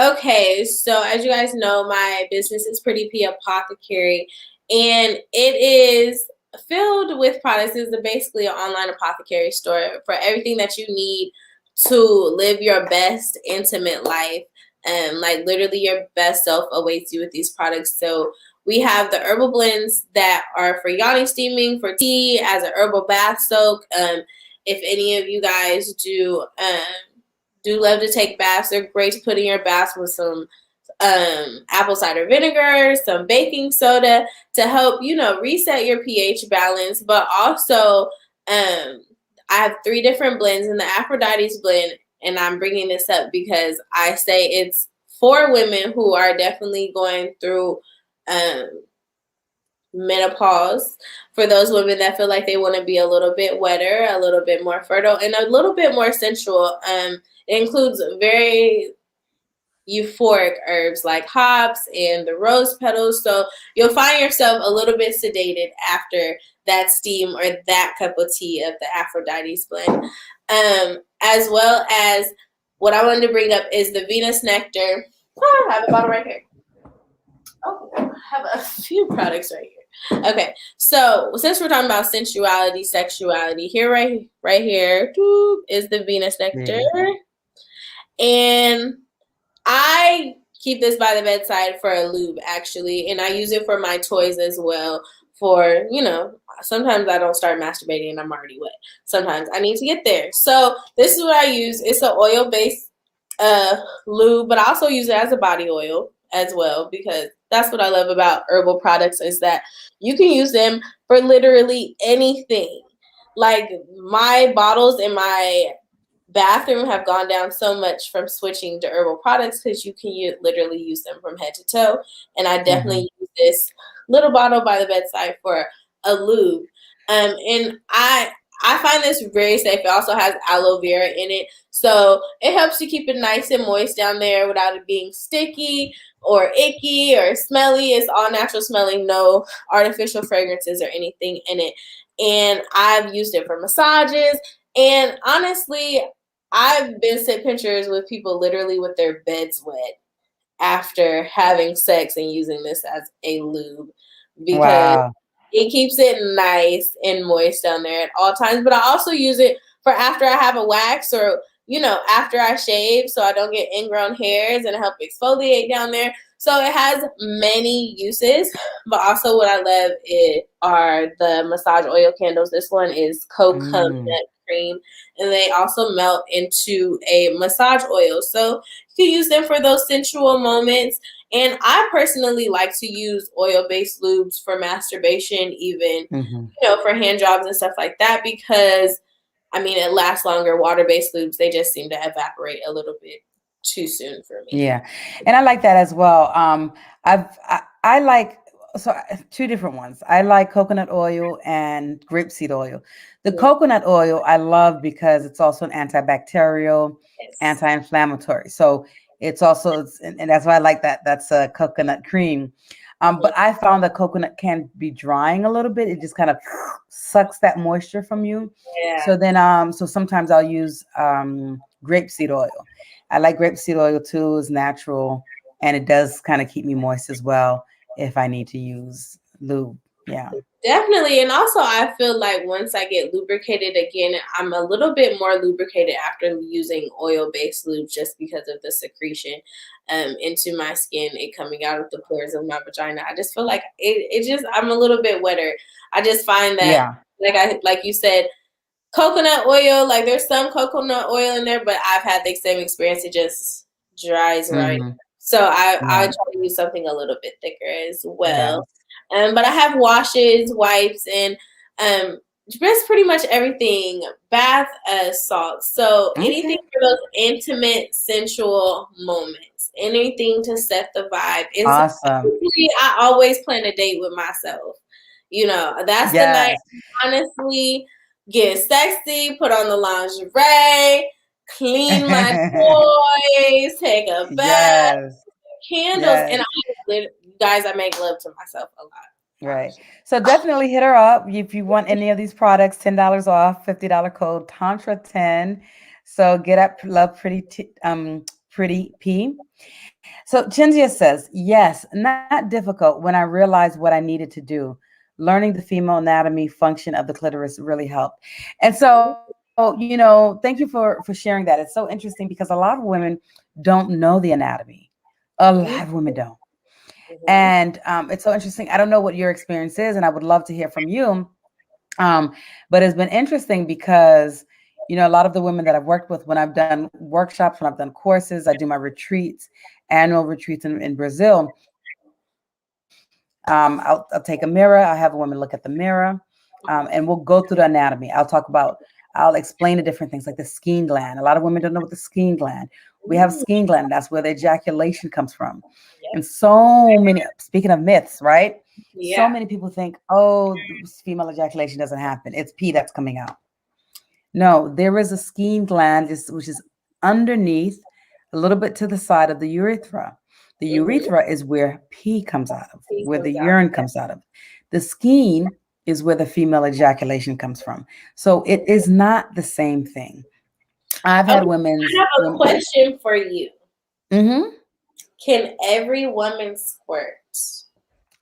Okay, so as you guys know, my business is Pretti P Apothecary, and it is filled with products. It's basically an online apothecary store for everything that you need to live your best intimate life. And like literally your best self awaits you with these products. So we have the herbal blends that are for yoni steaming, for tea, as an herbal bath soak. If any of you guys do do love to take baths. They're great to put in your baths with some apple cider vinegar, some baking soda to help, reset your pH balance. But also, I have 3 different blends in the Aphrodite's blend, and I'm bringing this up because I say it's for women who are definitely going through menopause, for those women that feel like they want to be a little bit wetter, a little bit more fertile, and a little bit more sensual. It includes very euphoric herbs like hops and the rose petals. So you'll find yourself a little bit sedated after that steam or that cup of tea of the Aphrodite's blend. As well as what I wanted to bring up is the Venus nectar. Oh, I have a bottle right here. Oh, I have a few products right here. Okay, so since we're talking about sensuality, sexuality, right here is the Venus nectar, and I keep this by the bedside for a lube, actually, and I use it for my toys as well. For, sometimes I don't start masturbating and I'm already wet. Sometimes I need to get there. So this is what I use. It's an oil-based lube, but I also use it as a body oil as well, because that's what I love about herbal products, is that you can use them for literally anything. Like, my bottles in my bathroom have gone down so much from switching to herbal products, because you can literally use them from head to toe. And I definitely use this little bottle by the bedside for a lube. And I find this very safe. It also has aloe vera in it, so it helps to keep it nice and moist down there without it being sticky or icky or smelly. It's all natural smelling, no artificial fragrances or anything in it. And I've used it for massages. And honestly, I've been sent pictures with people literally with their beds wet after having sex and using this as a lube, because Wow. it keeps it nice and moist down there at all times. But I also use it for after I have a wax, or, after I shave, so I don't get ingrown hairs, and help exfoliate down there. So it has many uses. But also what I love are the massage oil candles. This one is coconut cream, and they also melt into a massage oil. So you can use them for those sensual moments. And I personally like to use oil-based lubes for masturbation, even, for hand jobs and stuff like that, because, it lasts longer. Water-based lubes, they just seem to evaporate a little bit too soon for me. Yeah, and I like that as well. I like, 2 different ones. I like coconut oil and grapeseed oil. The coconut oil I love because it's also an antibacterial, Yes. anti-inflammatory. So and that's why I like that. That's a coconut cream. But I found that coconut can be drying a little bit. It just kind of sucks that moisture from you. Yeah. So then, so sometimes I'll use grapeseed oil. I like grapeseed oil too. It's natural, and it does kind of keep me moist as well if I need to use lube. Yeah. Definitely. And also, I feel like once I get lubricated again, I'm a little bit more lubricated after using oil-based lube, just because of the secretion into my skin, it coming out of the pores of my vagina. I just feel like I'm a little bit wetter. I just find that, Yeah. like you said, coconut oil, like there's some coconut oil in there, but I've had the same experience. It just dries right. So I Yeah. try to use something a little bit thicker as Yeah. well. But I have washes, wipes, and just pretty much everything. Bath salts. So anything Okay. for those intimate, sensual moments. Anything to set the vibe. Is Awesome. I always plan a date with myself. That's the night. Yes. Honestly, get sexy, put on the lingerie, clean my toys, take a bath, Yes. candles, Yes. and guys, I make love to myself a lot. Right. So definitely hit her up if you want any of these products. $10 off, $50 code Tantra10. So get up, love Pretti P. So Chinzia says, yes, not difficult when I realized what I needed to do. Learning the female anatomy function of the clitoris really helped. And so, thank you for sharing that. It's so interesting because a lot of women don't know the anatomy. A lot of women don't. And it's so interesting. I don't know what your experience is, and I would love to hear from you. But it's been interesting because, A lot of the women that I've worked with, when I've done workshops, when I've done courses, I do my retreats, annual retreats in Brazil. I'll take a mirror. I'll have a woman look at the mirror, and we'll go through the anatomy. I'll explain the different things like the skin gland. A lot of women don't know what the skin gland. We have Mm, skin gland. That's where the ejaculation comes from. yep. And so many, speaking of myths, right? So Yeah. many people think, oh, female ejaculation doesn't happen. It's pee that's coming out. No, there is a skin gland, which is underneath, a little bit to the side of the urethra. The Mm-hmm. urethra is where pee comes out of, He where the comes out. urine Yeah. comes out of. The skin is where the female ejaculation comes from. So it is not the same thing. I've Okay, had I have a question for you. Mhm. Can every woman squirt?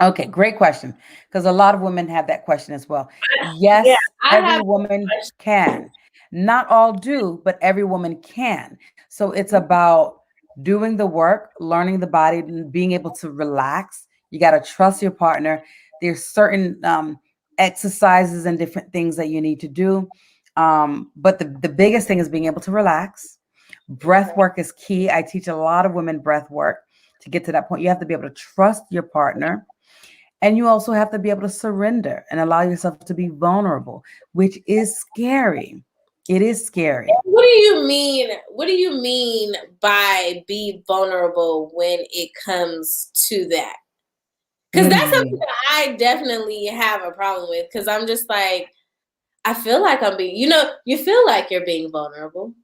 Okay, great question. Because a lot of women have that question as well. Yeah, Yes, I every have a woman question. can. Not all do, but every woman can. So it's about doing the work, learning the body, and being able to relax. You got to trust your partner. There's certain exercises and different things that you need to do. But the biggest thing is being able to relax. Breath Okay. work is key. I teach a lot of women breath work to get to that point. You have to be able to trust your partner, and you also have to be able to surrender and allow yourself to be vulnerable, which is scary. It is scary. What do you mean? What do you mean by be vulnerable when it comes to that? Because What do that's you something mean? that I definitely have a problem with. Because I'm just like, I feel like I'm being, you feel like you're being vulnerable,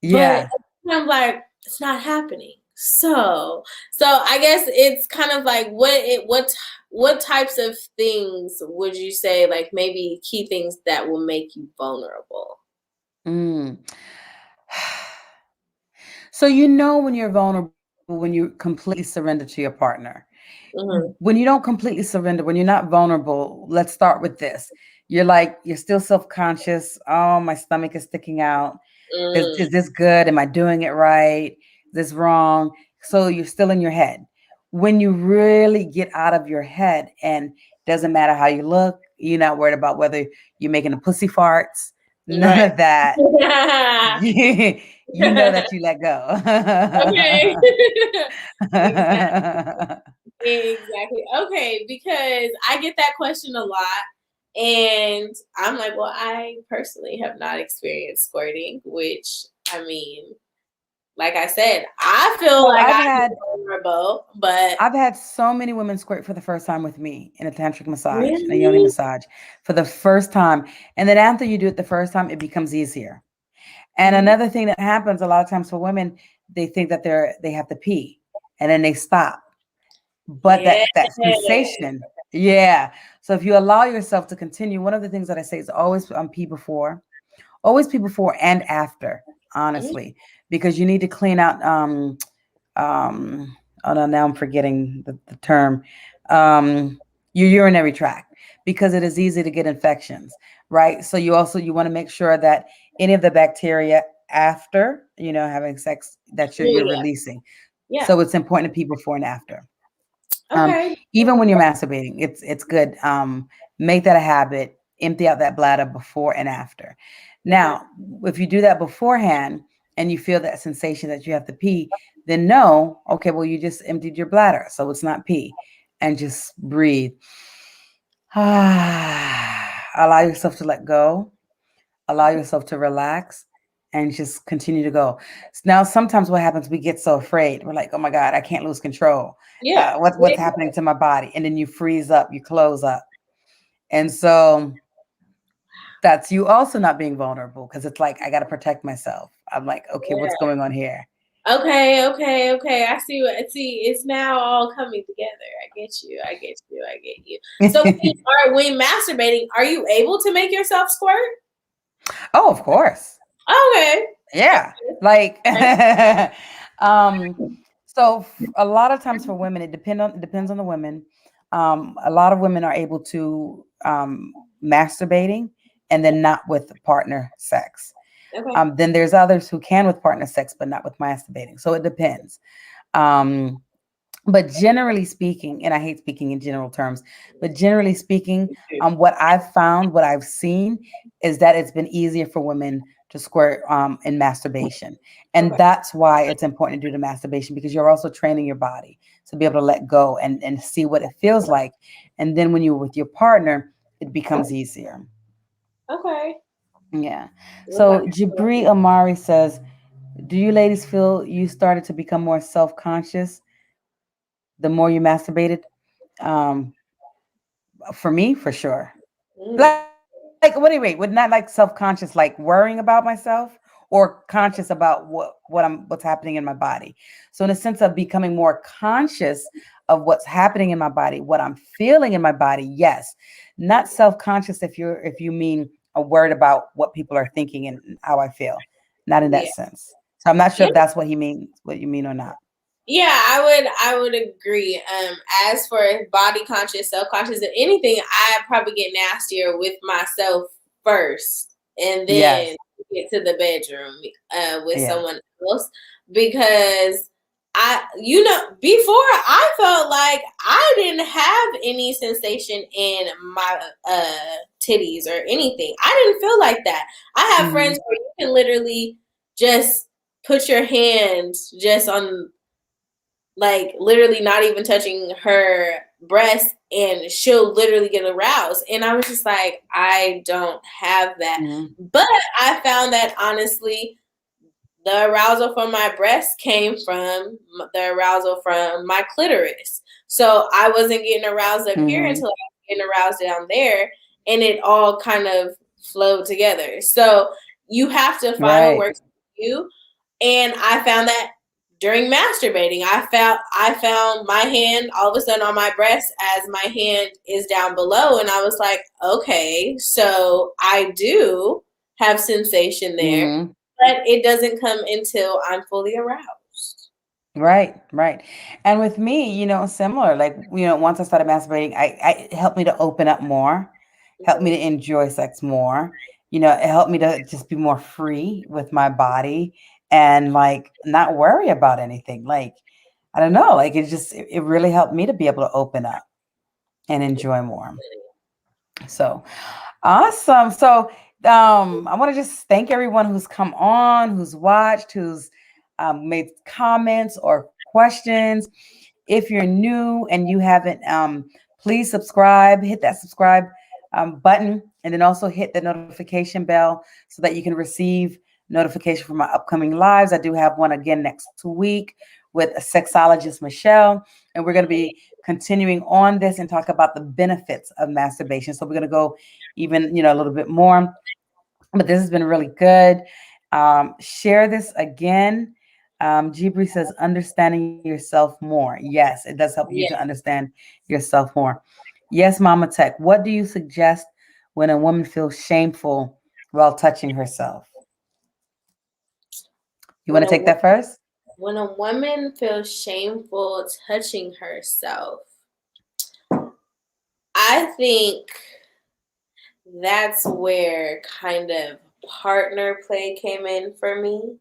but Yeah. I'm like, it's not happening. So I guess it's kind of like what types of things would you say like maybe key things that will make you vulnerable? Mm. So when you're vulnerable when you completely surrender to your partner. Hmm. When you don't completely surrender, when you're not vulnerable, let's start with this. You're still self-conscious. Oh, my stomach is sticking out. Is Mm, this good? Am I doing it right? Is this wrong? So you're still in your head. When you really get out of your head, and doesn't matter how you look, you're not worried about whether you're making a pussy farts, none right. of that. You know that you let go. Okay. Exactly. Exactly. Okay, because I get that question a lot. And I'm like, well, I personally have not experienced squirting, which I mean, like I said, I feel So like I'm vulnerable, but I've had so many women squirt for the first time with me in a tantric massage, in a yoni really? massage, for the first time. And then after you do it the first time, it becomes easier. And Mhm. another thing that happens a lot of times for women, they think that they have to pee, and then they stop. But Yeah. that sensation, yeah. So if you allow yourself to continue, one of the things that I say is always pee before and after, Mhm. honestly, because you need to clean out um oh no, now I'm forgetting the term, um your urinary tract, because it is easy to get infections, right? So you want to make sure that any of the bacteria after having sex, that you're Oh, yeah. releasing. Yeah. So it's important to pee before and after. Okay. Even when you're masturbating, it's good. Make that a habit. Empty out that bladder before and after. Okay. Now, if you do that beforehand and you feel that sensation that you have to pee, then know, okay, well, you just emptied your bladder, so it's not pee, and just breathe. Allow yourself to let go. Allow yourself to relax, and just continue to go. Now, sometimes what happens, we get so afraid. We're like, oh my God, I can't lose control. Yeah. What's happening to my body? And then you freeze up, you close up. And so that's you also not being vulnerable, because it's like, I got to protect myself. I'm like, okay, what's Yeah. going on here? Okay, okay, okay. I see. It's now all coming together. I get you. I get you. I get you. So when masturbating, are you able to make yourself squirt? Oh, of course. Okay. Yeah. Like, Okay. um, so a lot of times for women, it depends on the women. A lot of women are able to masturbating and then not with partner sex. Okay. Then there's others who can with partner sex, but not with masturbating. So it depends. Um, But generally speaking, and I hate speaking in general terms, but generally speaking, what I've found, what I've seen is that it's been easier for women to squirt in masturbation. And Okay. that's why it's important to do the masturbation, because you're also training your body to be able to let go and see what it feels like. And then when you're with your partner, it becomes easier. Okay. Yeah. Look So like Jabri Amari says, do you ladies feel you started to become more self-conscious the more you masturbated? Um, for me, for sure. mm, Like, what do you mean? Would not like self-conscious, like worrying about myself, or conscious about what's happening in my body. So in a sense of becoming more conscious of what's happening in my body, what I'm feeling in my body, yes. Not self-conscious if you mean a word about what people are thinking and how I feel. Not in that yeah. sense. So I'm not sure Yeah. if that's what he means, what you mean or not. Yeah, I would agree. As for body conscious, self conscious, if anything, I probably get nastier with myself first, and then Yes. get to the bedroom with Yeah. someone else, because before I felt like I didn't have any sensation in my titties or anything. I didn't feel like that. I have Mm-hmm. friends where you can literally just put your hand just on, like, literally not even touching her breast, and she'll literally get aroused. And I was just like, I don't have that. Mm-hmm. But I found that honestly, the arousal from my breast came from the arousal from my clitoris. So I wasn't getting aroused up here Mm-hmm. until I was getting aroused down there, and it all kind of flowed together. So you have to find what Right. works for you. And I found that during masturbating, I found my hand all of a sudden on my breast as my hand is down below, and I was like, okay, so I do have sensation there, Mm-hmm. but it doesn't come until I'm fully aroused. Right, right. And with me, similar, like, once I started masturbating, it helped me to open up more, helped me to Mm-hmm. enjoy sex more. It helped me to just be more free with my body and like not worry about anything. Like, I don't know, like it really helped me to be able to open up and enjoy more. So, awesome. So, I want to just thank everyone who's come on, who's watched, who's made comments or questions. If you're new and you haven't, please subscribe, hit that subscribe button, and then also hit the notification bell so that you can receive notification for my upcoming lives. I do have one again next week with a sexologist, Michelle, and we're going to be continuing on this and talk about the benefits of masturbation. So we're going to go even, a little bit more, but this has been really good. Share this again. Jibri says, understanding yourself more. Yes, it does help you to Yeah. understand yourself more. Yes, Mama Tech, what do you suggest when a woman feels shameful while touching herself? You want When to a take that first? when a woman feels shameful touching herself, I think that's where kind of partner play came in for me,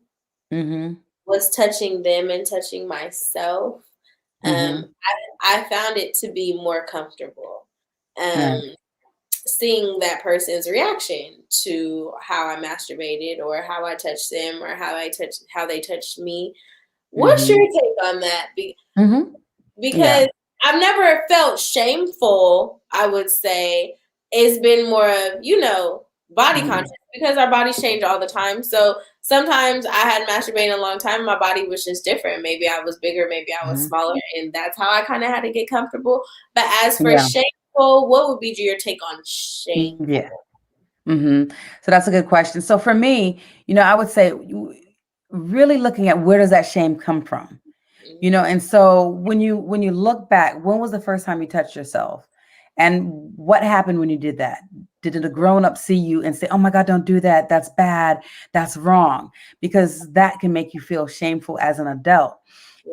Mm-hmm. was touching them and touching myself. Mm-hmm. I found it to be more comfortable. Right. Um, Seeing that person's reaction to how I masturbated, or how I touched them, or how they touched me. What's your Mm-hmm. take on that? Mm-hmm. Because Yeah. I've never felt shameful, I would say. It's been more of, body Mm-hmm. conscious, because our bodies change all the time. So sometimes I had masturbated a long time, my body was just different. Maybe I was bigger, maybe I was Mm-hmm. smaller, and that's how I kind of had to get comfortable. But as for Yeah. shameful, what would be your take on shameful? Yeah. Hmm. So that's a good question. So for me, I would say really looking at where does that shame come from? And so when you look back, when was the first time you touched yourself? And what happened when you did that? Did the grown up see you and say, "Oh my God, don't do that. That's bad. That's wrong," because that can make you feel shameful as an adult.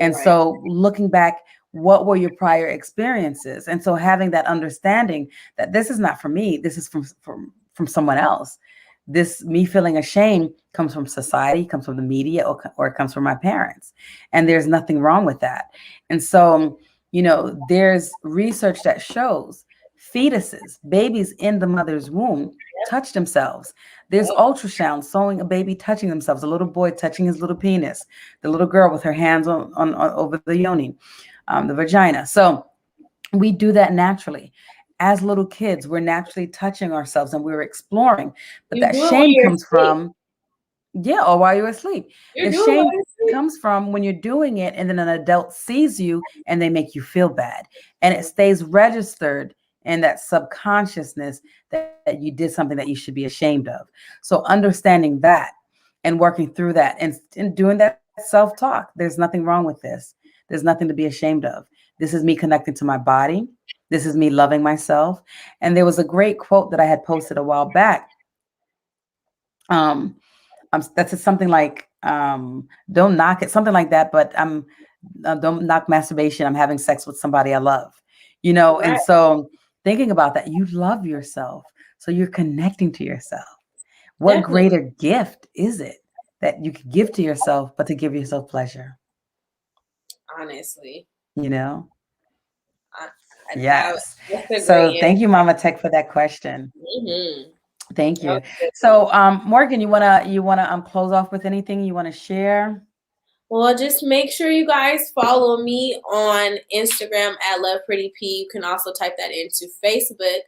And Right. so looking back, what were your prior experiences? And so having that understanding that this is not for me, this is from someone else, this me feeling ashamed comes from society, comes from the media, or it comes from my parents. And there's nothing wrong with that. And so, there's research that shows fetuses, babies in the mother's womb, touch themselves. There's Yep. ultrasound showing a baby touching themselves, a little boy touching his little penis, the little girl with her hands on over the yoni, the vagina. So we do that naturally. As little kids, we're naturally touching ourselves and we're exploring. But You that do it when shame you're comes asleep. from, yeah, or while you're asleep. You're The doing it while shame you're asleep. comes from when you're doing it and then an adult sees you and they make you feel bad. And it stays registered in that subconsciousness that you did something that you should be ashamed of. So understanding that and working through that and doing that self-talk, there's nothing wrong with this. There's nothing to be ashamed of. This is me connecting to my body. This is me loving myself. And there was a great quote that I had posted a while back. Um, that's something like don't knock it, something like that, but don't knock masturbation, I'm having sex with somebody I love, Right. and so thinking about that, you love yourself, so you're connecting to yourself. What Definitely. greater gift is it that you could give to yourself but to give yourself pleasure, Honestly. you know I, yes. that's a great So answer. thank you, Mama Tech, for that question. Mm-hmm. Thank That was you. a good one. So Morgan, you wanna close off with anything you want to share? Well, just make sure you guys follow me on Instagram at Love Pretty P. You can also type that into Facebook.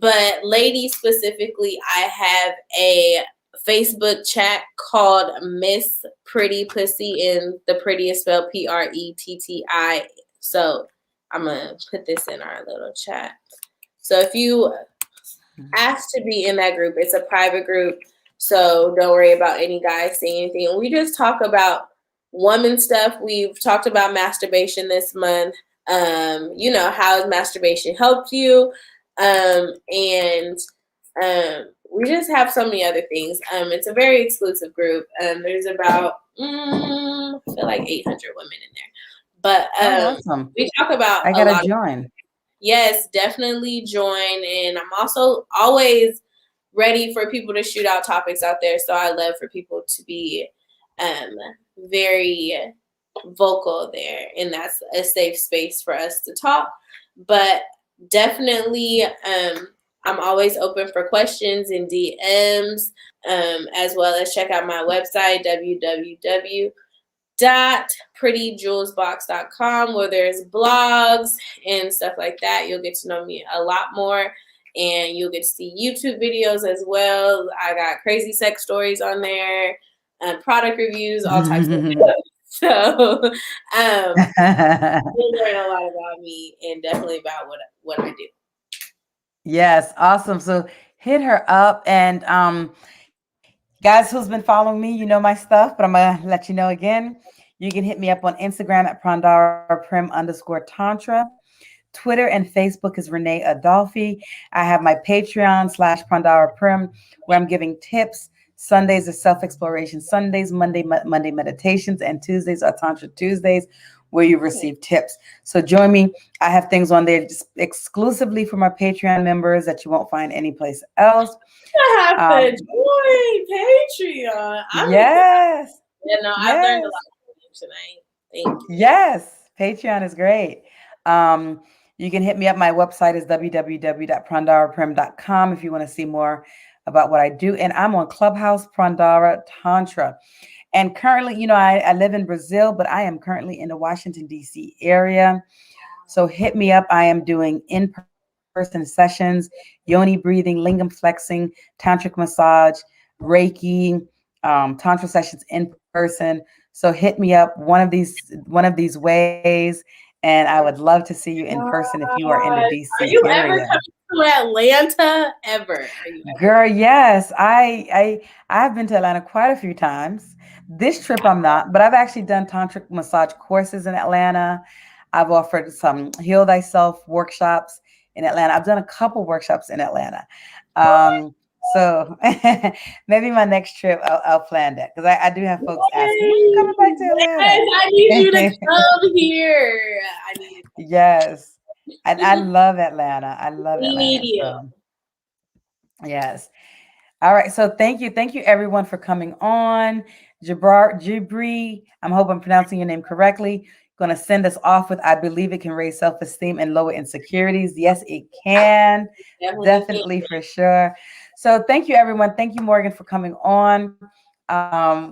But ladies specifically, I have a Facebook chat called Miss Pretty Pussy, and the pretty is spelled Pretti. So I'm gonna put this in our little chat. So if you ask to be in that group, it's a private group. So don't worry about any guys saying anything. We just talk about woman stuff. We've talked about masturbation this month. How has masturbation helped you? And we just have so many other things. It's a very exclusive group. There's about I feel like 800 women in there, but Oh, awesome. we talk about I a gotta lot of. join. Yes, definitely join. And I'm also always ready for people to shoot out topics out there. So I love for people to be um, very vocal there. And that's a safe space for us to talk. But definitely, I'm always open for questions and DMs, as well as check out my website, www.prettyjewelsbox.com, where there's blogs and stuff like that. You'll get to know me a lot more, and you'll get to see YouTube videos as well. I got crazy sex stories on there, product reviews, all types of stuff. So you'll learn a lot about me and definitely about what I do. Yes, awesome. So hit her up, and guys who's been following me, you know my stuff, but I'm gonna let you know again. You can hit me up on Instagram at prandara_prim_tantra. Twitter and Facebook is Renee Adolfi. I have my Patreon /Prandara Prim, where I'm giving tips. Sundays are self-exploration Sundays, Monday meditations, and Tuesdays are Tantra Tuesdays, where you receive tips. So join me. I have things on there just exclusively for my Patreon members that you won't find anyplace else. I have to Um, join Patreon. I'm excited. yes, Yeah, no, I've learned a yes. lot from you tonight. Thank you. Yes, Patreon is great. Um, you can hit me up. My website is www.prandaraprim.com if you want to see more about what I do. And I'm on Clubhouse Prandara Tantra. And currently, I live in Brazil, but I am currently in the Washington, D.C. area. So hit me up. I am doing in-person sessions, yoni breathing, lingam flexing, tantric massage, Reiki, tantra sessions in person. So hit me up one of these ways, and I would love to see you in person if you are in the God. Are DC you ever area. coming to Atlanta? Ever? Are you ever Girl, yes, I've been to Atlanta quite a few times. This trip I'm not, but I've actually done tantric massage courses in Atlanta. I've offered some heal thyself workshops in Atlanta. I've done a couple workshops in Atlanta. So maybe my next trip I'll plan that because I do have folks asking, when are you coming back to Yes, I need you to Atlanta? come here. I need to come. Yes. And I love Atlanta. I love We need Atlanta. you. So yes. All right. So thank you everyone for coming on. Jibri, I hope I'm pronouncing your name correctly. Going to send us off with I believe it can raise self-esteem and lower insecurities. Yes, it can. Definitely can. Definitely for sure. So thank you everyone. Thank you Morgan for coming on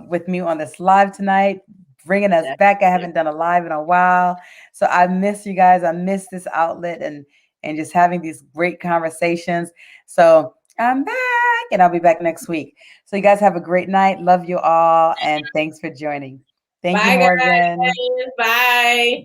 with me on this live tonight, bringing us back. I haven't done a live in a while. So I miss you guys. I miss this outlet and just having these great conversations. So I'm back and I'll be back next week. So you guys have a great night. Love you all and thanks for joining. Thank you, Bye, Morgan. guys. Bye.